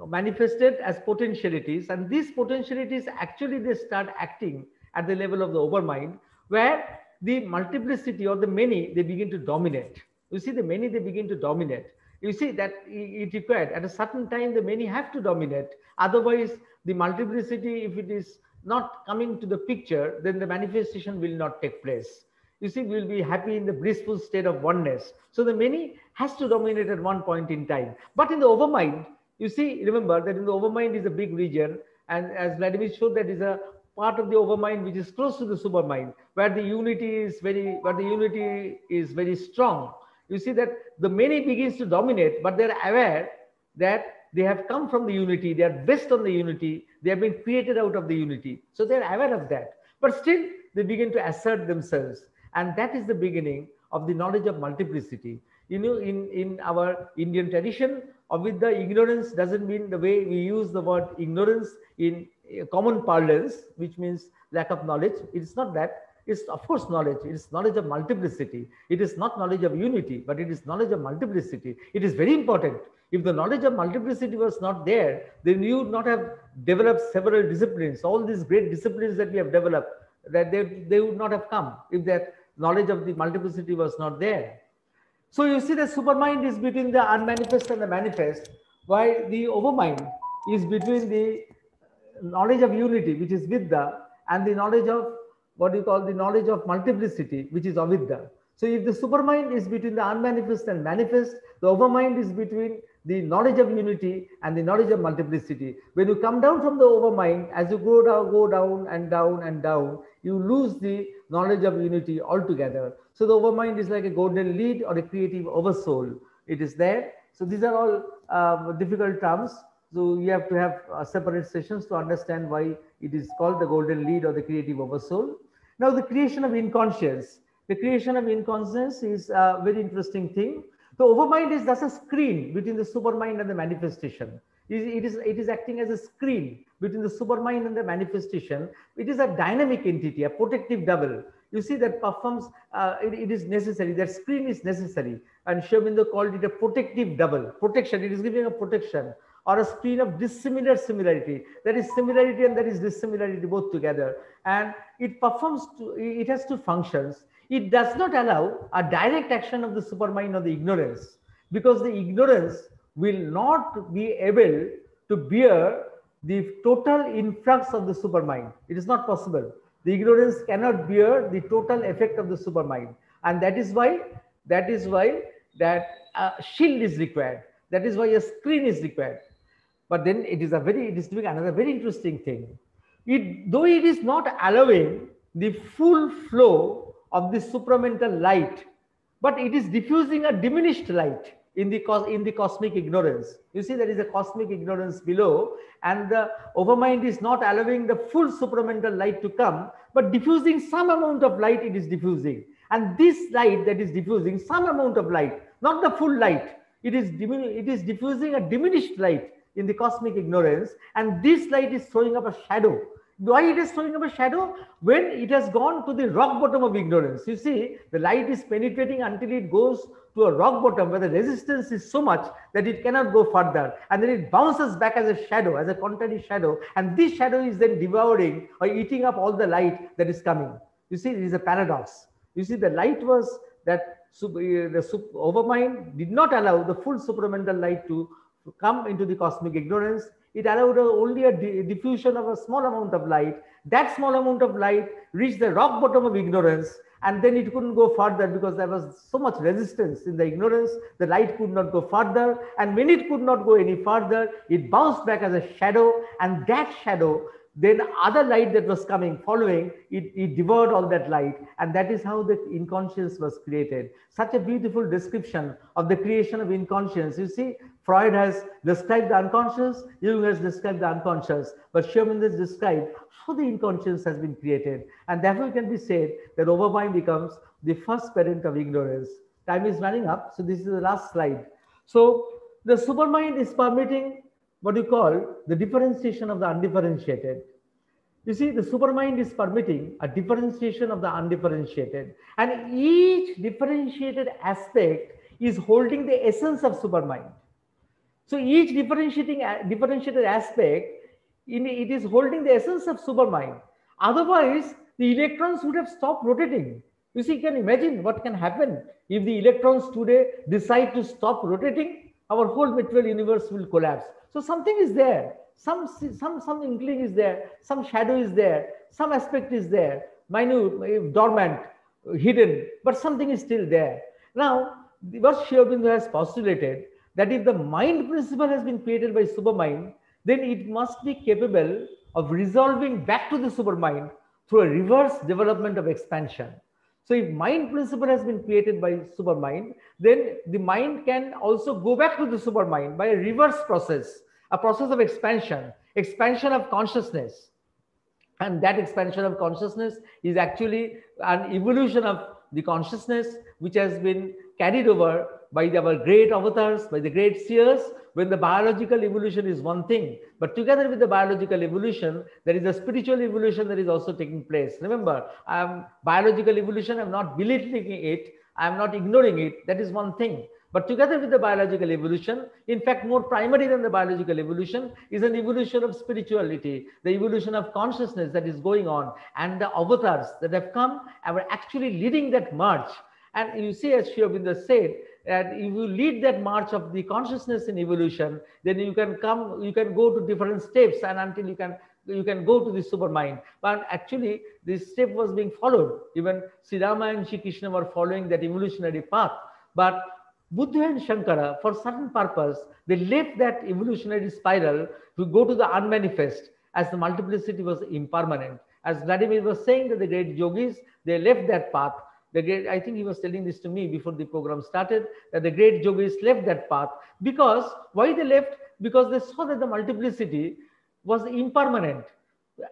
manifested as potentialities. And these potentialities, actually, they start acting at the level of the overmind, where the multiplicity or the many, they begin to dominate. You see, the many, they begin to dominate. You see that it required at a certain time, the many have to dominate. Otherwise, the multiplicity, if it is not coming to the picture, then the manifestation will not take place. You see, we will be happy in the blissful state of oneness. So the many has to dominate at one point in time. But in the overmind, you see, remember that in the overmind is a big region, and as Vladimir showed, that is a part of the overmind which is close to the supermind, where the unity is very strong. You see that the many begins to dominate, but they're aware that they have come from the unity, they are based on the unity, they have been created out of the unity. So they're aware of that. But still, they begin to assert themselves. And that is the beginning of the knowledge of multiplicity. You know, in our Indian tradition, avidya, ignorance doesn't mean the way we use the word ignorance in common parlance, which means lack of knowledge. It's not that. It's of course knowledge. It is knowledge of multiplicity. It is not knowledge of unity, but it is knowledge of multiplicity. It is very important. If the knowledge of multiplicity was not there, then you would not have developed several disciplines. All these great disciplines that we have developed, that they would not have come if that knowledge of the multiplicity was not there. So you see the supermind is between the unmanifest and the manifest, while the overmind is between the knowledge of unity, which is vidya, and the knowledge of what you call the knowledge of multiplicity, which is avidya. So if the supermind is between the unmanifest and manifest, the overmind is between the knowledge of unity and the knowledge of multiplicity. When you come down from the overmind, as you go down and down and down, you lose the knowledge of unity altogether. So the overmind is like a golden lead or a creative oversoul. It is there. So these are all difficult terms. So you have to have separate sessions to understand why it is called the golden lead or the creative oversoul. Now the creation of inconscience. The creation of inconscience is a very interesting thing. The overmind is thus a screen between the supermind and the manifestation. It is acting as a screen between the supermind and the manifestation. It is a dynamic entity, a protective double. You see that performs, it is necessary, that screen is necessary. And Shaubindo called it a protective double. Protection, it is giving a protection, or a screen of dissimilar similarity. That is similarity and that is dissimilarity both together. And it performs, it has two functions. It does not allow a direct action of the supermind or the ignorance, because the ignorance will not be able to bear the total influx of the supermind. It is not possible. The ignorance cannot bear the total effect of the supermind. And that is why that a shield is required. That is why a screen is required. But then it is doing another very interesting thing. Though it is not allowing the full flow of the supramental light, but it is diffusing a diminished light in the cosmic ignorance. You see, there is a cosmic ignorance below, and the overmind is not allowing the full supramental light to come, but diffusing some amount of light. It is diffusing, and this light that is diffusing some amount of light, not the full light, it is diffusing a diminished light in the cosmic ignorance, and this light is throwing up a shadow. Why it is throwing up a shadow? When it has gone to the rock bottom of ignorance. You see, the light is penetrating until it goes to a rock bottom where the resistance is so much that it cannot go further. And then it bounces back as a shadow, as a contrary shadow. And this shadow is then devouring or eating up all the light that is coming. You see, it is a paradox. You see, the light was that the overmind did not allow the full supramental light to come into the cosmic ignorance. It allowed only a diffusion of a small amount of light. That small amount of light reached the rock bottom of ignorance, and then it couldn't go further because there was so much resistance in the ignorance. The light could not go further, and when it could not go any further, it bounced back as a shadow, and that shadow, then other light that was coming, following, it devoured all that light, and that is how the inconscience was created. Such a beautiful description of the creation of inconscience. You see, Freud has described the unconscious, Jung has described the unconscious, but Shaubindo has described how the inconscience has been created. And therefore it can be said that overmind becomes the first parent of ignorance. Time is running up, so this is the last slide. So the supermind is permitting what you call the differentiation of the undifferentiated. You see, the supermind is permitting a differentiation of the undifferentiated, and each differentiated aspect is holding the essence of supermind. So each differentiated aspect, it is holding the essence of supermind. Otherwise, the electrons would have stopped rotating. You see, you can imagine what can happen if the electrons today decide to stop rotating. Our whole material universe will collapse. So something is there. Some inkling is there. Some shadow is there. Some aspect is there. Minute, dormant, hidden, but something is still there. Now, what Sri Aurobindo has postulated, that if the mind principle has been created by supermind, then it must be capable of resolving back to the supermind through a reverse development of expansion. So if mind principle has been created by supermind, then the mind can also go back to the supermind by a reverse process, a process of expansion, expansion of consciousness. And that expansion of consciousness is actually an evolution of the consciousness which has been carried over by our great avatars, by the great seers. When the biological evolution is one thing, but together with the biological evolution, there is a spiritual evolution that is also taking place. Remember, biological evolution, I'm not belittling it, I'm not ignoring it. That is one thing. But together with the biological evolution, in fact, more primary than the biological evolution is an evolution of spirituality, the evolution of consciousness that is going on. And the avatars that have come are actually leading that march. And you see, as Sri Aurobindo said, that if you lead that march of the consciousness in evolution, then you can go to different steps, and until you can go to the supermind. But actually, this step was being followed. Even Sri Rama and Sri Krishna were following that evolutionary path. But Buddha and Shankara, for certain purpose, they left that evolutionary spiral to go to the unmanifest, as the multiplicity was impermanent. As Vladimir was saying, that the great yogis, they left that path. I think he was telling this to me before the program started, that the great yogis left that path. Because, why they left? Because they saw that the multiplicity was impermanent.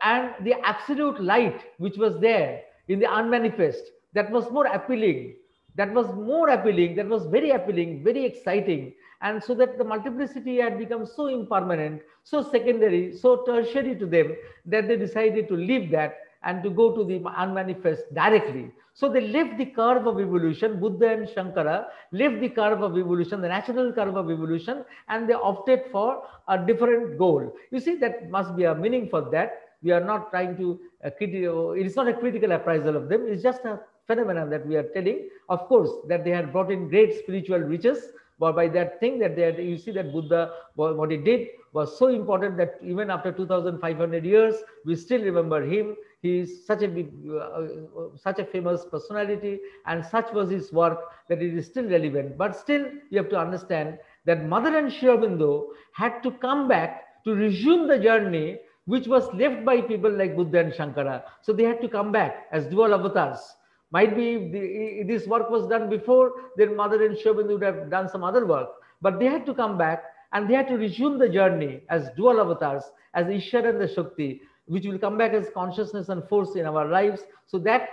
And the absolute light which was there in the unmanifest, that was more appealing. That was more appealing, that was very appealing, very exciting. And so that the multiplicity had become so impermanent, so secondary, so tertiary to them, that they decided to leave that and to go to the unmanifest directly. So they left the curve of evolution. Buddha and Shankara left the curve of evolution, the natural curve of evolution, and they opted for a different goal. You see, that must be a meaning for that. We are not trying to it is not a critical appraisal of them. It's just a phenomenon that we are telling. Of course, that they had brought in great spiritual riches, but by that thing that they had, you see that Buddha, what he did was so important that even after 2,500 years, we still remember him. He is such a famous personality, and such was his work that it is still relevant. But still, you have to understand that Mother and Sri Aurobindo had to come back to resume the journey which was left by people like Buddha and Shankara. So they had to come back as dual avatars. Might be if this work was done before, then Mother and Sri Aurobindo would have done some other work. But they had to come back and they had to resume the journey as dual avatars, as Ishvara and the Shakti, which will come back as consciousness and force in our lives. So that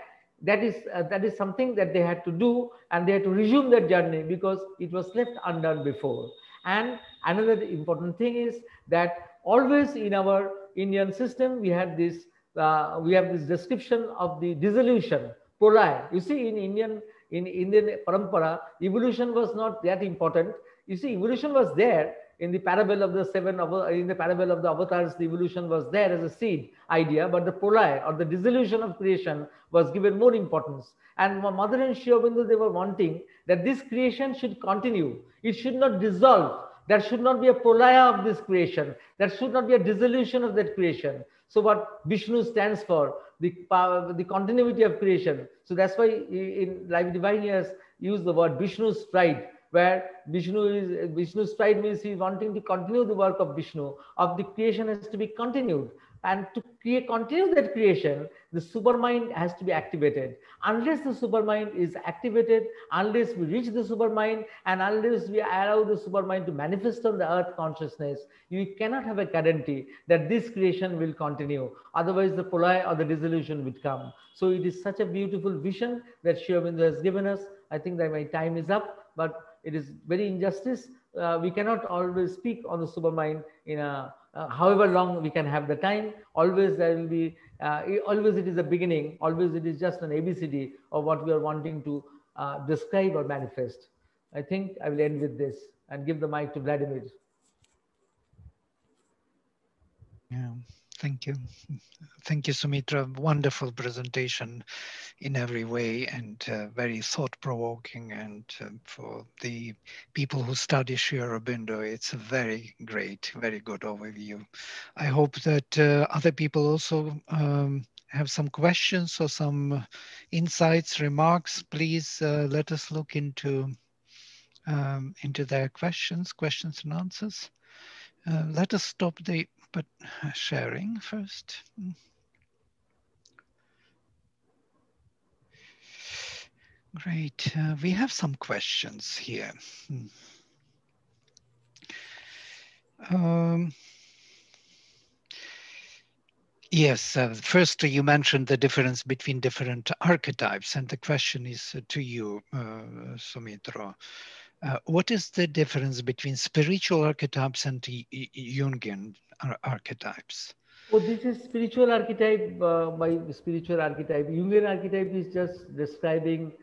is something that they had to do, and they had to resume that journey because it was left undone before. And another important thing is that always in our Indian system, we have this description of the dissolution, prolaya. You see, in Indian parampara, evolution was not that important. You see, evolution was there in the parable of the avatars. The evolution was there as a seed idea, but the prolaya, or the dissolution of creation, was given more importance. And Mother and Sri Aurobindo, they were wanting that this creation should continue. It should not dissolve. There should not be a prolaya of this creation. There should not be a dissolution of that creation. So what Vishnu stands for, the continuity of creation. So that's why in Life Divine he has used the word Vishnu's pride, where Vishnu's pride means he is wanting to continue the work of Vishnu, of the creation has to be continued. And to continue that creation, the supermind has to be activated. Unless the supermind is activated, unless we reach the supermind, and unless we allow the supermind to manifest on the earth consciousness, you cannot have a guarantee that this creation will continue. Otherwise, the prolaya or the dissolution would come. So it is such a beautiful vision that Sri Aurobindo has given us. I think that my time is up, but it is very injustice. We cannot always speak on the supermind in a however long we can have the time. Always there will be, always it is a beginning, always it is just an ABCD of what we are wanting to describe or manifest. I think I will end with this and give the mic to Vladimir. Yeah, Thank you. Thank you, Soumitra. Wonderful presentation in every way, and very thought-provoking. And for the people who study Sri Aurobindo, it's a very great, very good overview. I hope that other people also have some questions or some insights, remarks. Please let us look into their questions and answers. Let us stop the sharing first. Great. We have some questions here. Yes, first you mentioned the difference between different archetypes, and the question is to you, Soumitra. What is the difference between spiritual archetypes and Jungian archetypes? Oh, this is spiritual archetype. By spiritual archetype, Jungian archetype is just describing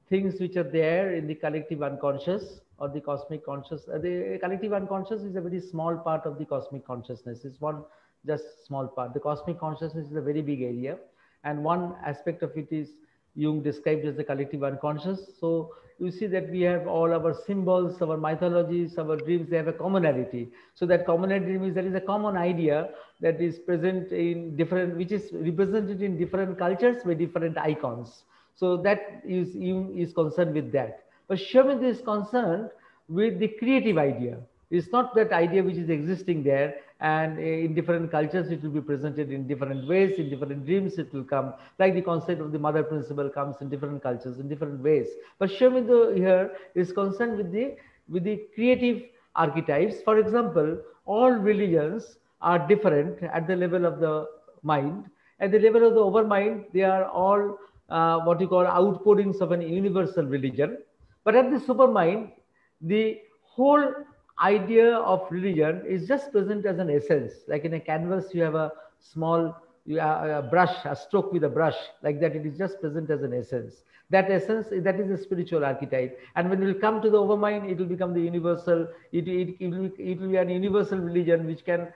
things which are there in the collective unconscious or the cosmic conscious. The collective unconscious is a very small part of the cosmic consciousness. It's one just small part. The cosmic consciousness is a very big area, and one aspect of it is Jung described as the collective unconscious. So you see that we have all our symbols, our mythologies, our dreams, they have a commonality. So that commonality means there is a common idea that is present in different, which is represented in different cultures by different icons. So that is Jung is concerned with that. But Sherman is concerned with the creative idea. It's not that idea which is existing there, and in different cultures it will be presented in different ways, in different dreams it will come, like the concept of the mother principle comes in different cultures in different ways. But Shamindo here is concerned with the creative archetypes. For example, all religions are different at the level of the mind. At the level of the overmind, they are all what you call outpourings of an universal religion. But at the supermind, the whole idea of religion is just present as an essence. Like in a canvas, you have a small a brush, a stroke with a brush, like that. It is just present as an essence. That essence, that is a spiritual archetype. And when we will come to the overmind, it will become the universal. It will be an universal religion which can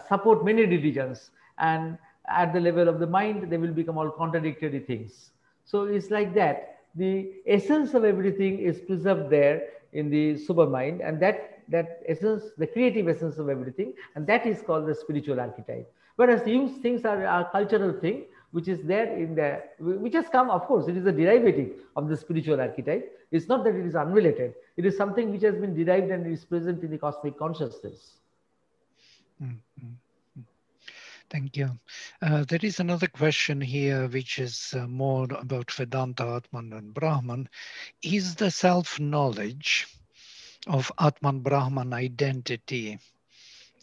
support many religions. And at the level of the mind, they will become all contradictory things. So it's like that. The essence of everything is preserved there in the supermind, and that essence, the creative essence of everything, and that is called the spiritual archetype. Whereas Jung's things are a cultural thing, which is there in the, which has come, of course, it is a derivative of the spiritual archetype. It's not that it is unrelated. It is something which has been derived and is present in the cosmic consciousness. Mm-hmm. Thank you. There is another question here, which is more about Vedanta, Atman, and Brahman. Is the self-knowledge of Atman, Brahman identity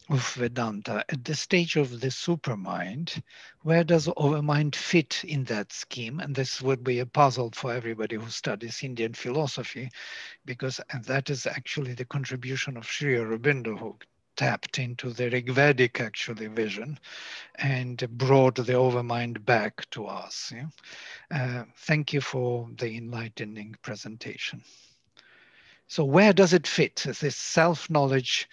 of Vedanta at the stage of the supermind? Where does overmind fit in that scheme? And this would be a puzzle for everybody who studies Indian philosophy, because that is actually the contribution of Sri Aurobindo, who tapped into the Rigvedic actually vision and brought the overmind back to us. Yeah? Thank you for the enlightening presentation. So where does it fit, this self-knowledge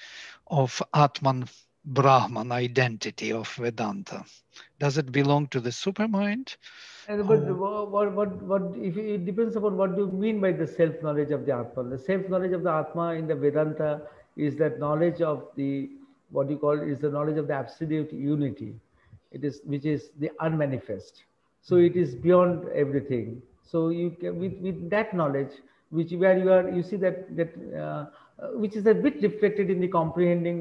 of Atman Brahman identity of Vedanta? Does it belong to the supermind? But what if it depends upon what you mean by the self knowledge of the Atma. The self knowledge of the Atma in the Vedanta is that knowledge of the, what you call is the knowledge of the absolute unity. It is, which is the unmanifest. So it is beyond everything. So you can, with that knowledge, which where you are, you see which is a bit reflected in the comprehending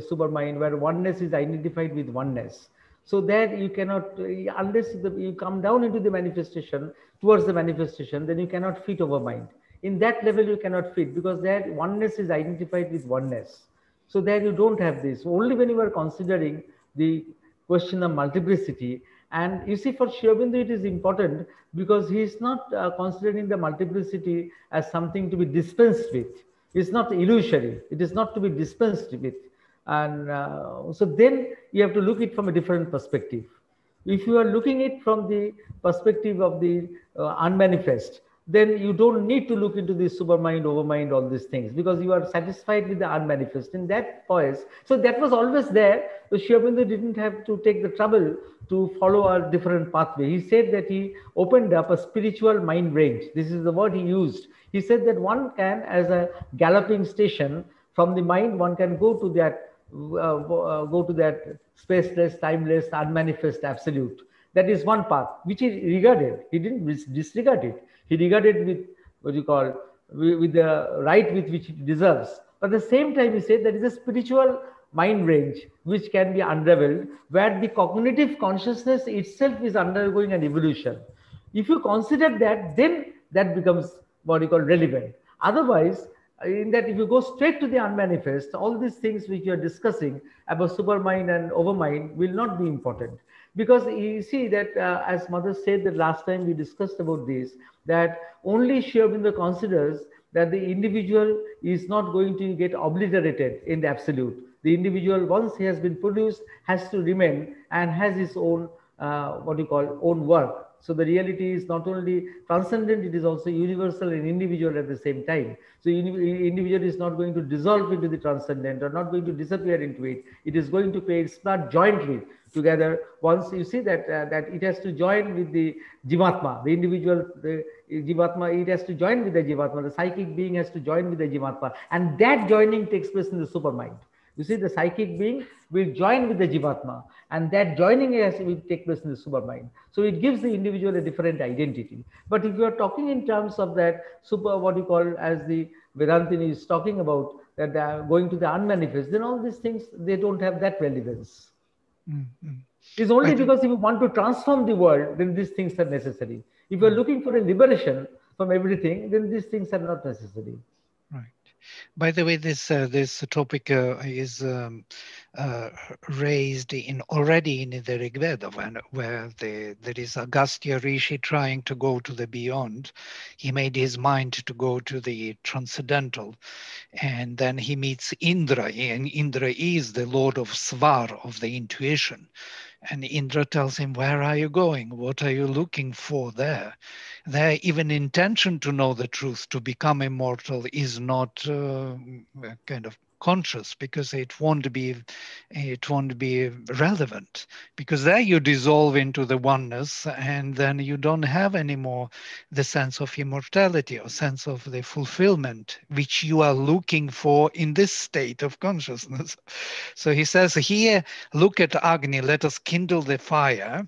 supermind, where oneness is identified with oneness. So that you cannot, unless you come down into the manifestation, towards the manifestation, then you cannot fit over mind. In that level, you cannot fit, because that oneness is identified with oneness. So there you don't have this. Only when you are considering the question of multiplicity. And you see, for Sri Aurobindo, it is important because he is not considering the multiplicity as something to be dispensed with. It's not illusory. It is not to be dispensed with. And so then you have to look it from a different perspective. If you are looking it from the perspective of the unmanifest, then you don't need to look into the supermind, overmind, all these things, because you are satisfied with the unmanifest in that poise. So that was always there. So Sri Aurobindo didn't have to take the trouble to follow a different pathway. He said that he opened up a spiritual mind range. This is the word he used. He said that one can, as a galloping station from the mind, one can go to that spaceless, timeless, unmanifest absolute. That is one path which he regarded. He didn't disregard it. He regarded with what you call with the right with which it deserves. But at the same time, he said there is a spiritual mind range which can be unraveled, where the cognitive consciousness itself is undergoing an evolution. If you consider that, then that becomes what you call relevant. Otherwise, in that if you go straight to the unmanifest, all these things which you are discussing about supermind and overmind will not be important. Because you see that as Mother said that last time we discussed about this, that only Sri Aurobindo considers that the individual is not going to get obliterated in the absolute. The individual, once he has been produced, has to remain and has his own what you call own work. So the reality is not only transcendent, it is also universal and individual at the same time. So individual is not going to dissolve into the transcendent or not going to disappear into it. It is going to play its part jointly together. Once you see that that it has to join with the Jivatma, the individual, the Jivatma, it has to join with the Jivatma. The psychic being has to join with the Jivatma, and that joining takes place in the supermind. You see, the psychic being will join with the Jivatma, and that joining will take place in the supermind. So it gives the individual a different identity. But if you are talking in terms of that super, what you call as the Vedantini is talking about, that going to the unmanifest, then all these things, they don't have that relevance. Mm-hmm. It's only because if you want to transform the world, then these things are necessary. If you're looking for a liberation from everything, then these things are not necessary. Right. By the way, this topic is raised already in the Rig Veda, where there is Agastya Rishi trying to go to the beyond. He made his mind to go to the transcendental, and then he meets Indra, and Indra is the lord of Svar, of the intuition. And Indra tells him, where are you going? What are you looking for there? Their even intention to know the truth, to become immortal, is not kind of conscious, because it won't be relevant, because there you dissolve into the oneness, and then you don't have anymore the sense of immortality or sense of the fulfillment which you are looking for in this state of consciousness. So he says here, look at Agni, let us kindle the fire.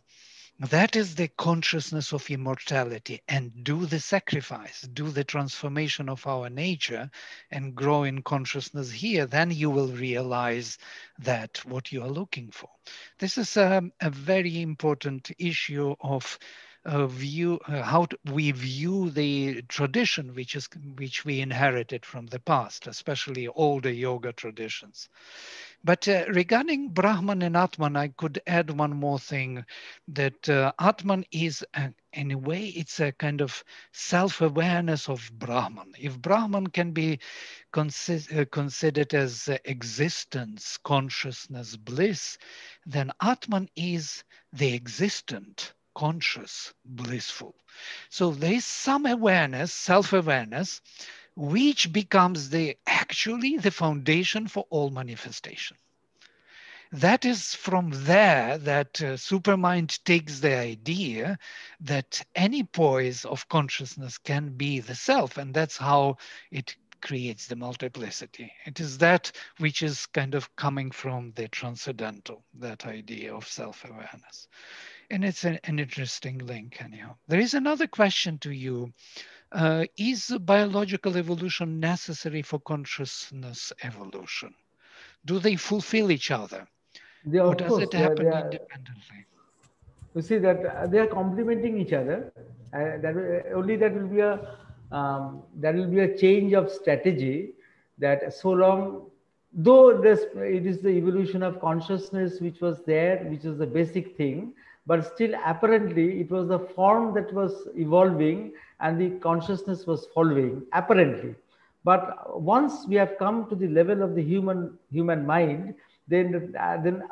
That is the consciousness of immortality, and do the sacrifice, do the transformation of our nature and grow in consciousness here. Then you will realize that what you are looking for. This is a very important issue of how we view the tradition which we inherited from the past, especially older yoga traditions. But regarding Brahman and Atman, I could add one more thing, that Atman is, in a way, it's a kind of self-awareness of Brahman. If Brahman can be considered as existence, consciousness, bliss, then Atman is the existent, conscious, blissful. So there is some awareness, self-awareness, which becomes actually the foundation for all manifestation. That is from there that Supermind takes the idea that any poise of consciousness can be the self, and that's how it creates the multiplicity. It is that which is kind of coming from the transcendental, that idea of self-awareness. And it's an interesting link anyhow. There is another question to you. Is biological evolution necessary for consciousness evolution? Do they fulfill each other? Or does it happen independently? You see that they are complementing each other. Only that will be a change of strategy. That so long, though it is the evolution of consciousness which was there, which is the basic thing, but still apparently it was the form that was evolving and the consciousness was following apparently. But once we have come to the level of the human mind, then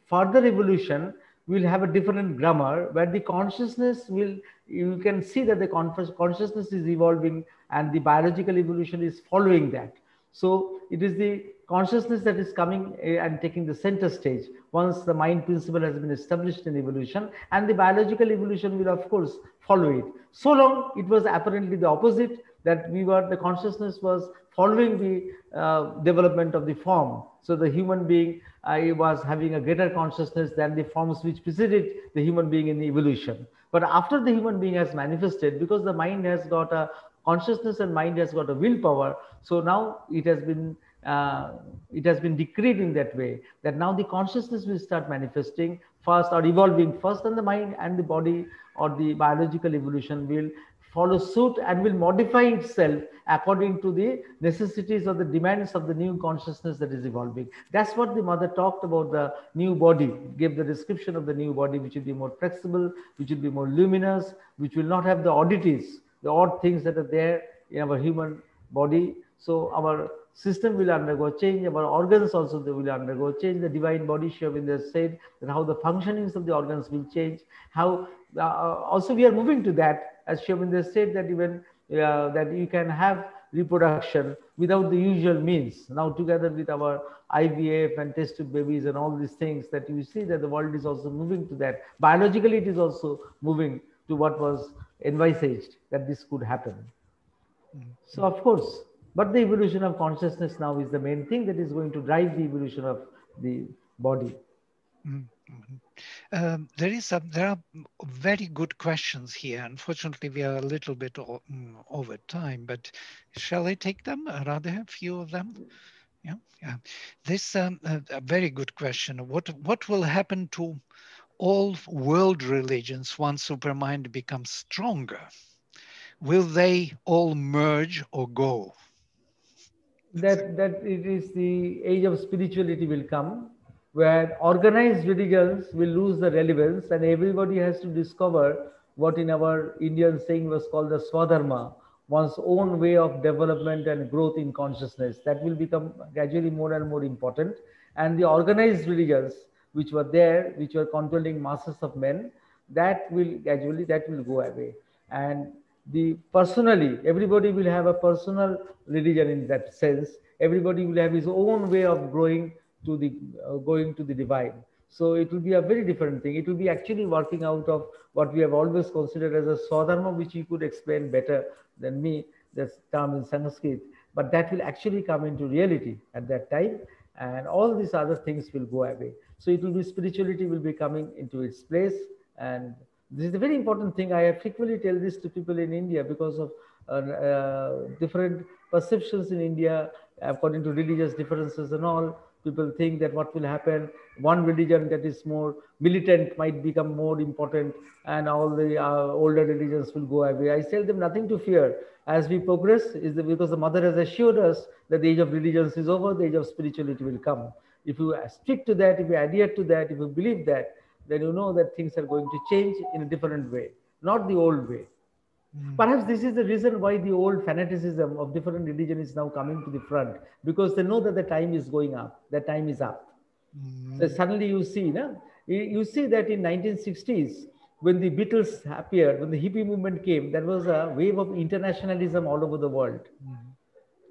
further evolution will have a different grammar, where the consciousness will you can see that the consciousness is evolving and the biological evolution is following that. So it is the consciousness that is coming and taking the center stage once the mind principle has been established in evolution, and the biological evolution will of course follow it. So long it was apparently the opposite, that the consciousness was following the development of the form. So the human being was having a greater consciousness than the forms which preceded the human being in the evolution. But after the human being has manifested, because the mind has got a consciousness and mind has got a willpower, so now it has been decreed in that way, that now the consciousness will start manifesting first or evolving first, and the mind and the body or the biological evolution will follow suit and will modify itself according to the necessities or the demands of the new consciousness that is evolving. That's what the mother talked about, the new body, gave the description of the new body, which will be more flexible, which will be more luminous, which will not have the oddities, the odd things that are there in our human body. So our system will undergo change, our organs also they will undergo change. The divine body, Sri Aurobindo said that how the functionings of the organs will change, how also we are moving to that, as Sri Aurobindo said, that even that you can have reproduction without the usual means. Now together with our IVF and test tube babies and all these things, that you see that the world is also moving to that. Biologically, it is also moving to what was envisaged, that this could happen. So of course, but the evolution of consciousness now is the main thing that is going to drive the evolution of the body. There are very good questions here. Unfortunately, we are a little bit over time, but shall I take them? Rather, a few of them. Yeah. This a very good question. What will happen to all world religions once Supermind becomes stronger? Will they all merge or go? That it is the age of spirituality will come, where organized religions will lose the relevance, and everybody has to discover what in our Indian saying was called the Swadharma, one's own way of development and growth in consciousness. That will become gradually more and more important. And the organized religions which were there, which were controlling masses of men, that will gradually go away. And the personally, everybody will have a personal religion in that sense. Everybody will have his own way of growing to the going to the divine. So it will be a very different thing. It will be actually working out of what we have always considered as a swadharma, which you could explain better than me, that's term in Sanskrit. But that will actually come into reality at that time, and all these other things will go away. So it will be, spirituality will be coming into its place. And this is a very important thing. I frequently tell this to people in India, because of different perceptions in India according to religious differences and all. People think that what will happen, one religion that is more militant might become more important, and all the older religions will go away. I tell them nothing to fear. As we progress, because the mother has assured us that the age of religions is over, the age of spirituality will come. If you stick to that, if you adhere to that, if you believe that, then you know that things are going to change in a different way, not the old way. Perhaps this is the reason why the old fanaticism of different religion is now coming to the front, because they know that the time is going up, the time is up. So suddenly you see, you see that in 1960s, when the Beatles appeared, when the hippie movement came, there was a wave of internationalism all over the world.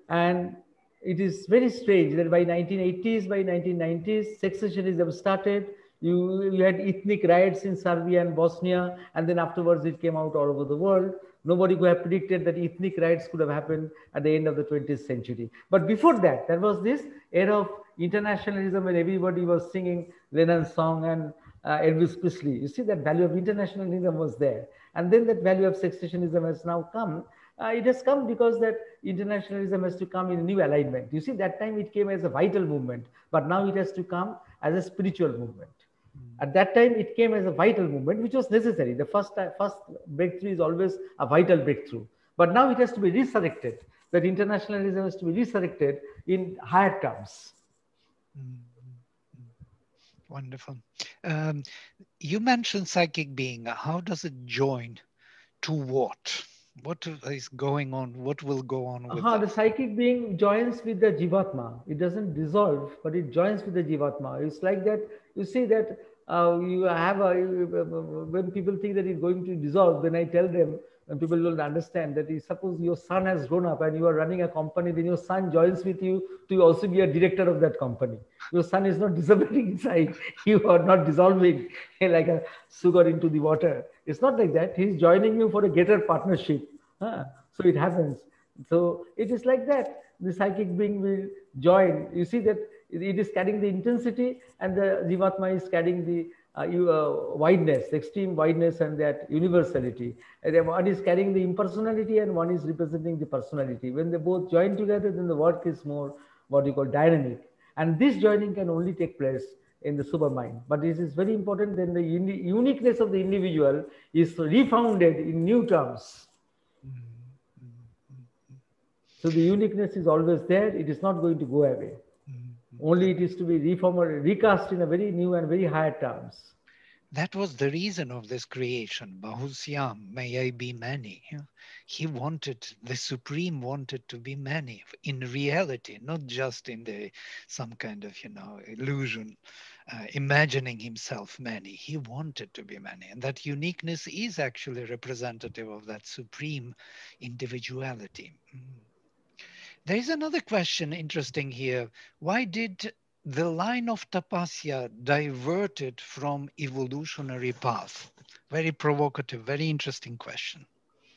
And it is very strange that by 1980s, by 1990s, secessionism started. You had ethnic riots in Serbia and Bosnia, and then afterwards it came out all over the world. Nobody could have predicted that ethnic riots could have happened at the end of the 20th century. But before that, there was this era of internationalism when everybody was singing Lennon's song and Elvis Presley. You see, that value of internationalism was there. And then that value of secessionism has now come. It has come because that internationalism has to come in a new alignment. You see, that time it came as a vital movement, but now it has to come as a spiritual movement. At that time, it came as a vital movement, which was necessary. The first breakthrough is always a vital breakthrough. But now it has to be resurrected. That internationalism has to be resurrected in higher terms. Wonderful. You mentioned psychic being. How does it join to what? What is going on? What will go on with that? The psychic being joins with the Jivatma. It doesn't dissolve, but it joins with the Jivatma. It's like that. You see that you have when people think that it's going to dissolve, then I tell them, and people don't understand that suppose your son has grown up and you are running a company, then your son joins with you to also be a director of that company. Your son is not disappearing inside. You are not dissolving like a sugar into the water. It's not like that. He's joining you for a greater partnership. So it happens. So it is like that. The psychic being will join. You see that it is carrying the intensity, and the Jivatma is carrying the wideness, extreme wideness, and that universality. And then one is carrying the impersonality, and one is representing the personality. When they both join together, then the work is more what you call dynamic. And this joining can only take place in the supermind. But this is very important. Then the uniqueness of the individual is refounded in new terms. So the uniqueness is always there. It is not going to go away. Only it is to be reformed or recast in a very new and very higher terms. That was the reason of this creation. Bahusyam, may I be many. He wanted, the Supreme wanted to be many in reality, not just in some kind of, illusion, imagining himself many. He wanted to be many. And that uniqueness is actually representative of that supreme individuality. There is another question interesting here. Why did the line of Tapasya diverted from evolutionary path? Very provocative, very interesting question.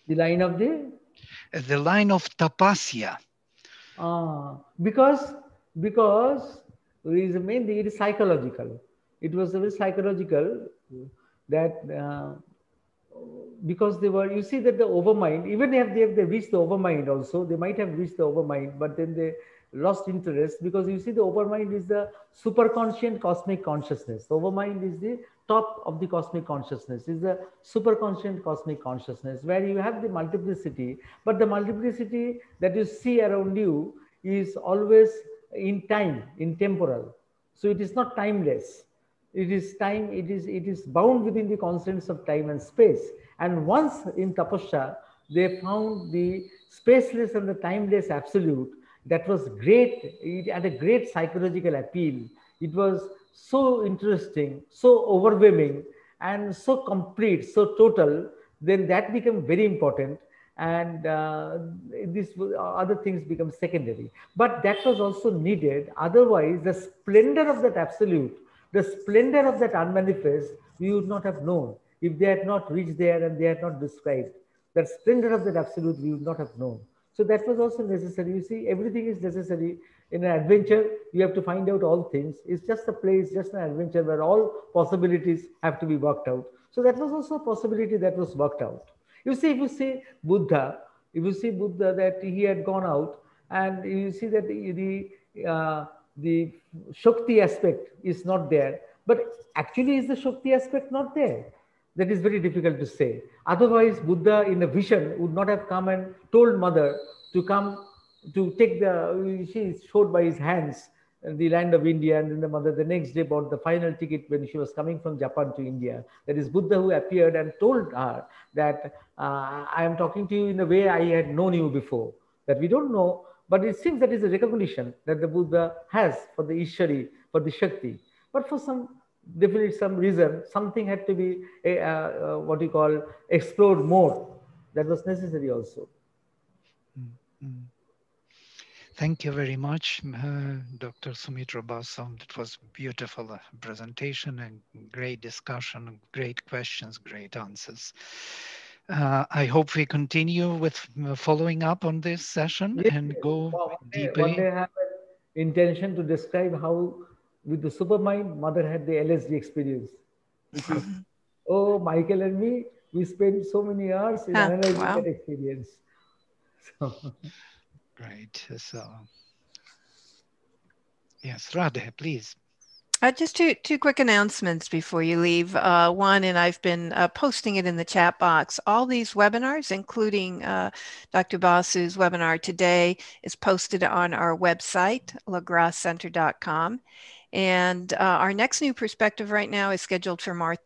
The line of the? The line of Tapasya. Because mainly it is psychological. It was very psychological that because they were, you see that the overmind, even if they reached the overmind also, they might have reached the overmind, but then they lost interest, because you see the overmind is the superconscient cosmic consciousness. The overmind is the top of the cosmic consciousness, is the superconscient cosmic consciousness, where you have the multiplicity, but the multiplicity that you see around you is always in time, in temporal. So it is not timeless. It is time, it is bound within the constraints of time and space. And once in Tapasya, they found the spaceless and the timeless absolute. That was great. It had a great psychological appeal. It was so interesting, so overwhelming, and so complete, so total. Then that became very important, and these other things become secondary. But that was also needed. Otherwise, the splendor of that absolute, the splendor of that unmanifest, we would not have known if they had not reached there and they had not described. That splendor of that absolute, we would not have known. So that was also necessary. You see, everything is necessary. In an adventure, you have to find out all things. It's just a place, just an adventure where all possibilities have to be worked out. So that was also a possibility that was worked out. You see, if you see Buddha, that he had gone out, and you see that the Shakti aspect is not there. But actually, is the Shakti aspect not there? That is very difficult to say. Otherwise, Buddha in a vision would not have come and told mother to come to take she showed by his hands the land of India, and then the mother the next day bought the final ticket when she was coming from Japan to India. That is Buddha who appeared and told her that I am talking to you in a way I had known you before. That we don't know, but it seems that is a recognition that the Buddha has for the Ishari, for the Shakti. But for definitely some reason, something had to be what you call explored more. That was necessary also. Mm-hmm. Thank you very much, Dr. Soumitra Basu. It was beautiful presentation and great discussion, great questions, great answers. I hope we continue with following up on this session and go deeper. One day I have an intention to describe how with the Supermind, mother had the LSD experience. Oh, Michael and me, we spent so many hours in analyzing that experience. So. Great. So, yes, Radhe, please. Just two quick announcements before you leave. One, and I've been posting it in the chat box, all these webinars, including Dr. Basu's webinar today, is posted on our website, lagrassecenter.com. And our next new perspective right now is scheduled for March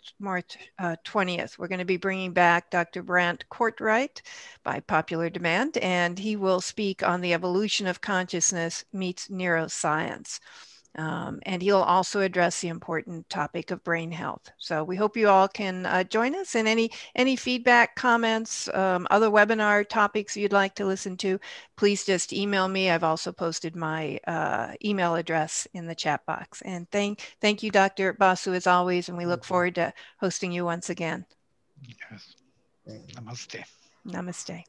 20th. We're going to be bringing back Dr. Brant Courtwright by popular demand, and he will speak on the evolution of consciousness meets neuroscience. And he'll also address the important topic of brain health. So we hope you all can join us. And any feedback, comments, other webinar topics you'd like to listen to, please just email me. I've also posted my email address in the chat box. And thank you, Dr. Basu, as always. And we look forward to hosting you once again. Yes. Namaste. Namaste.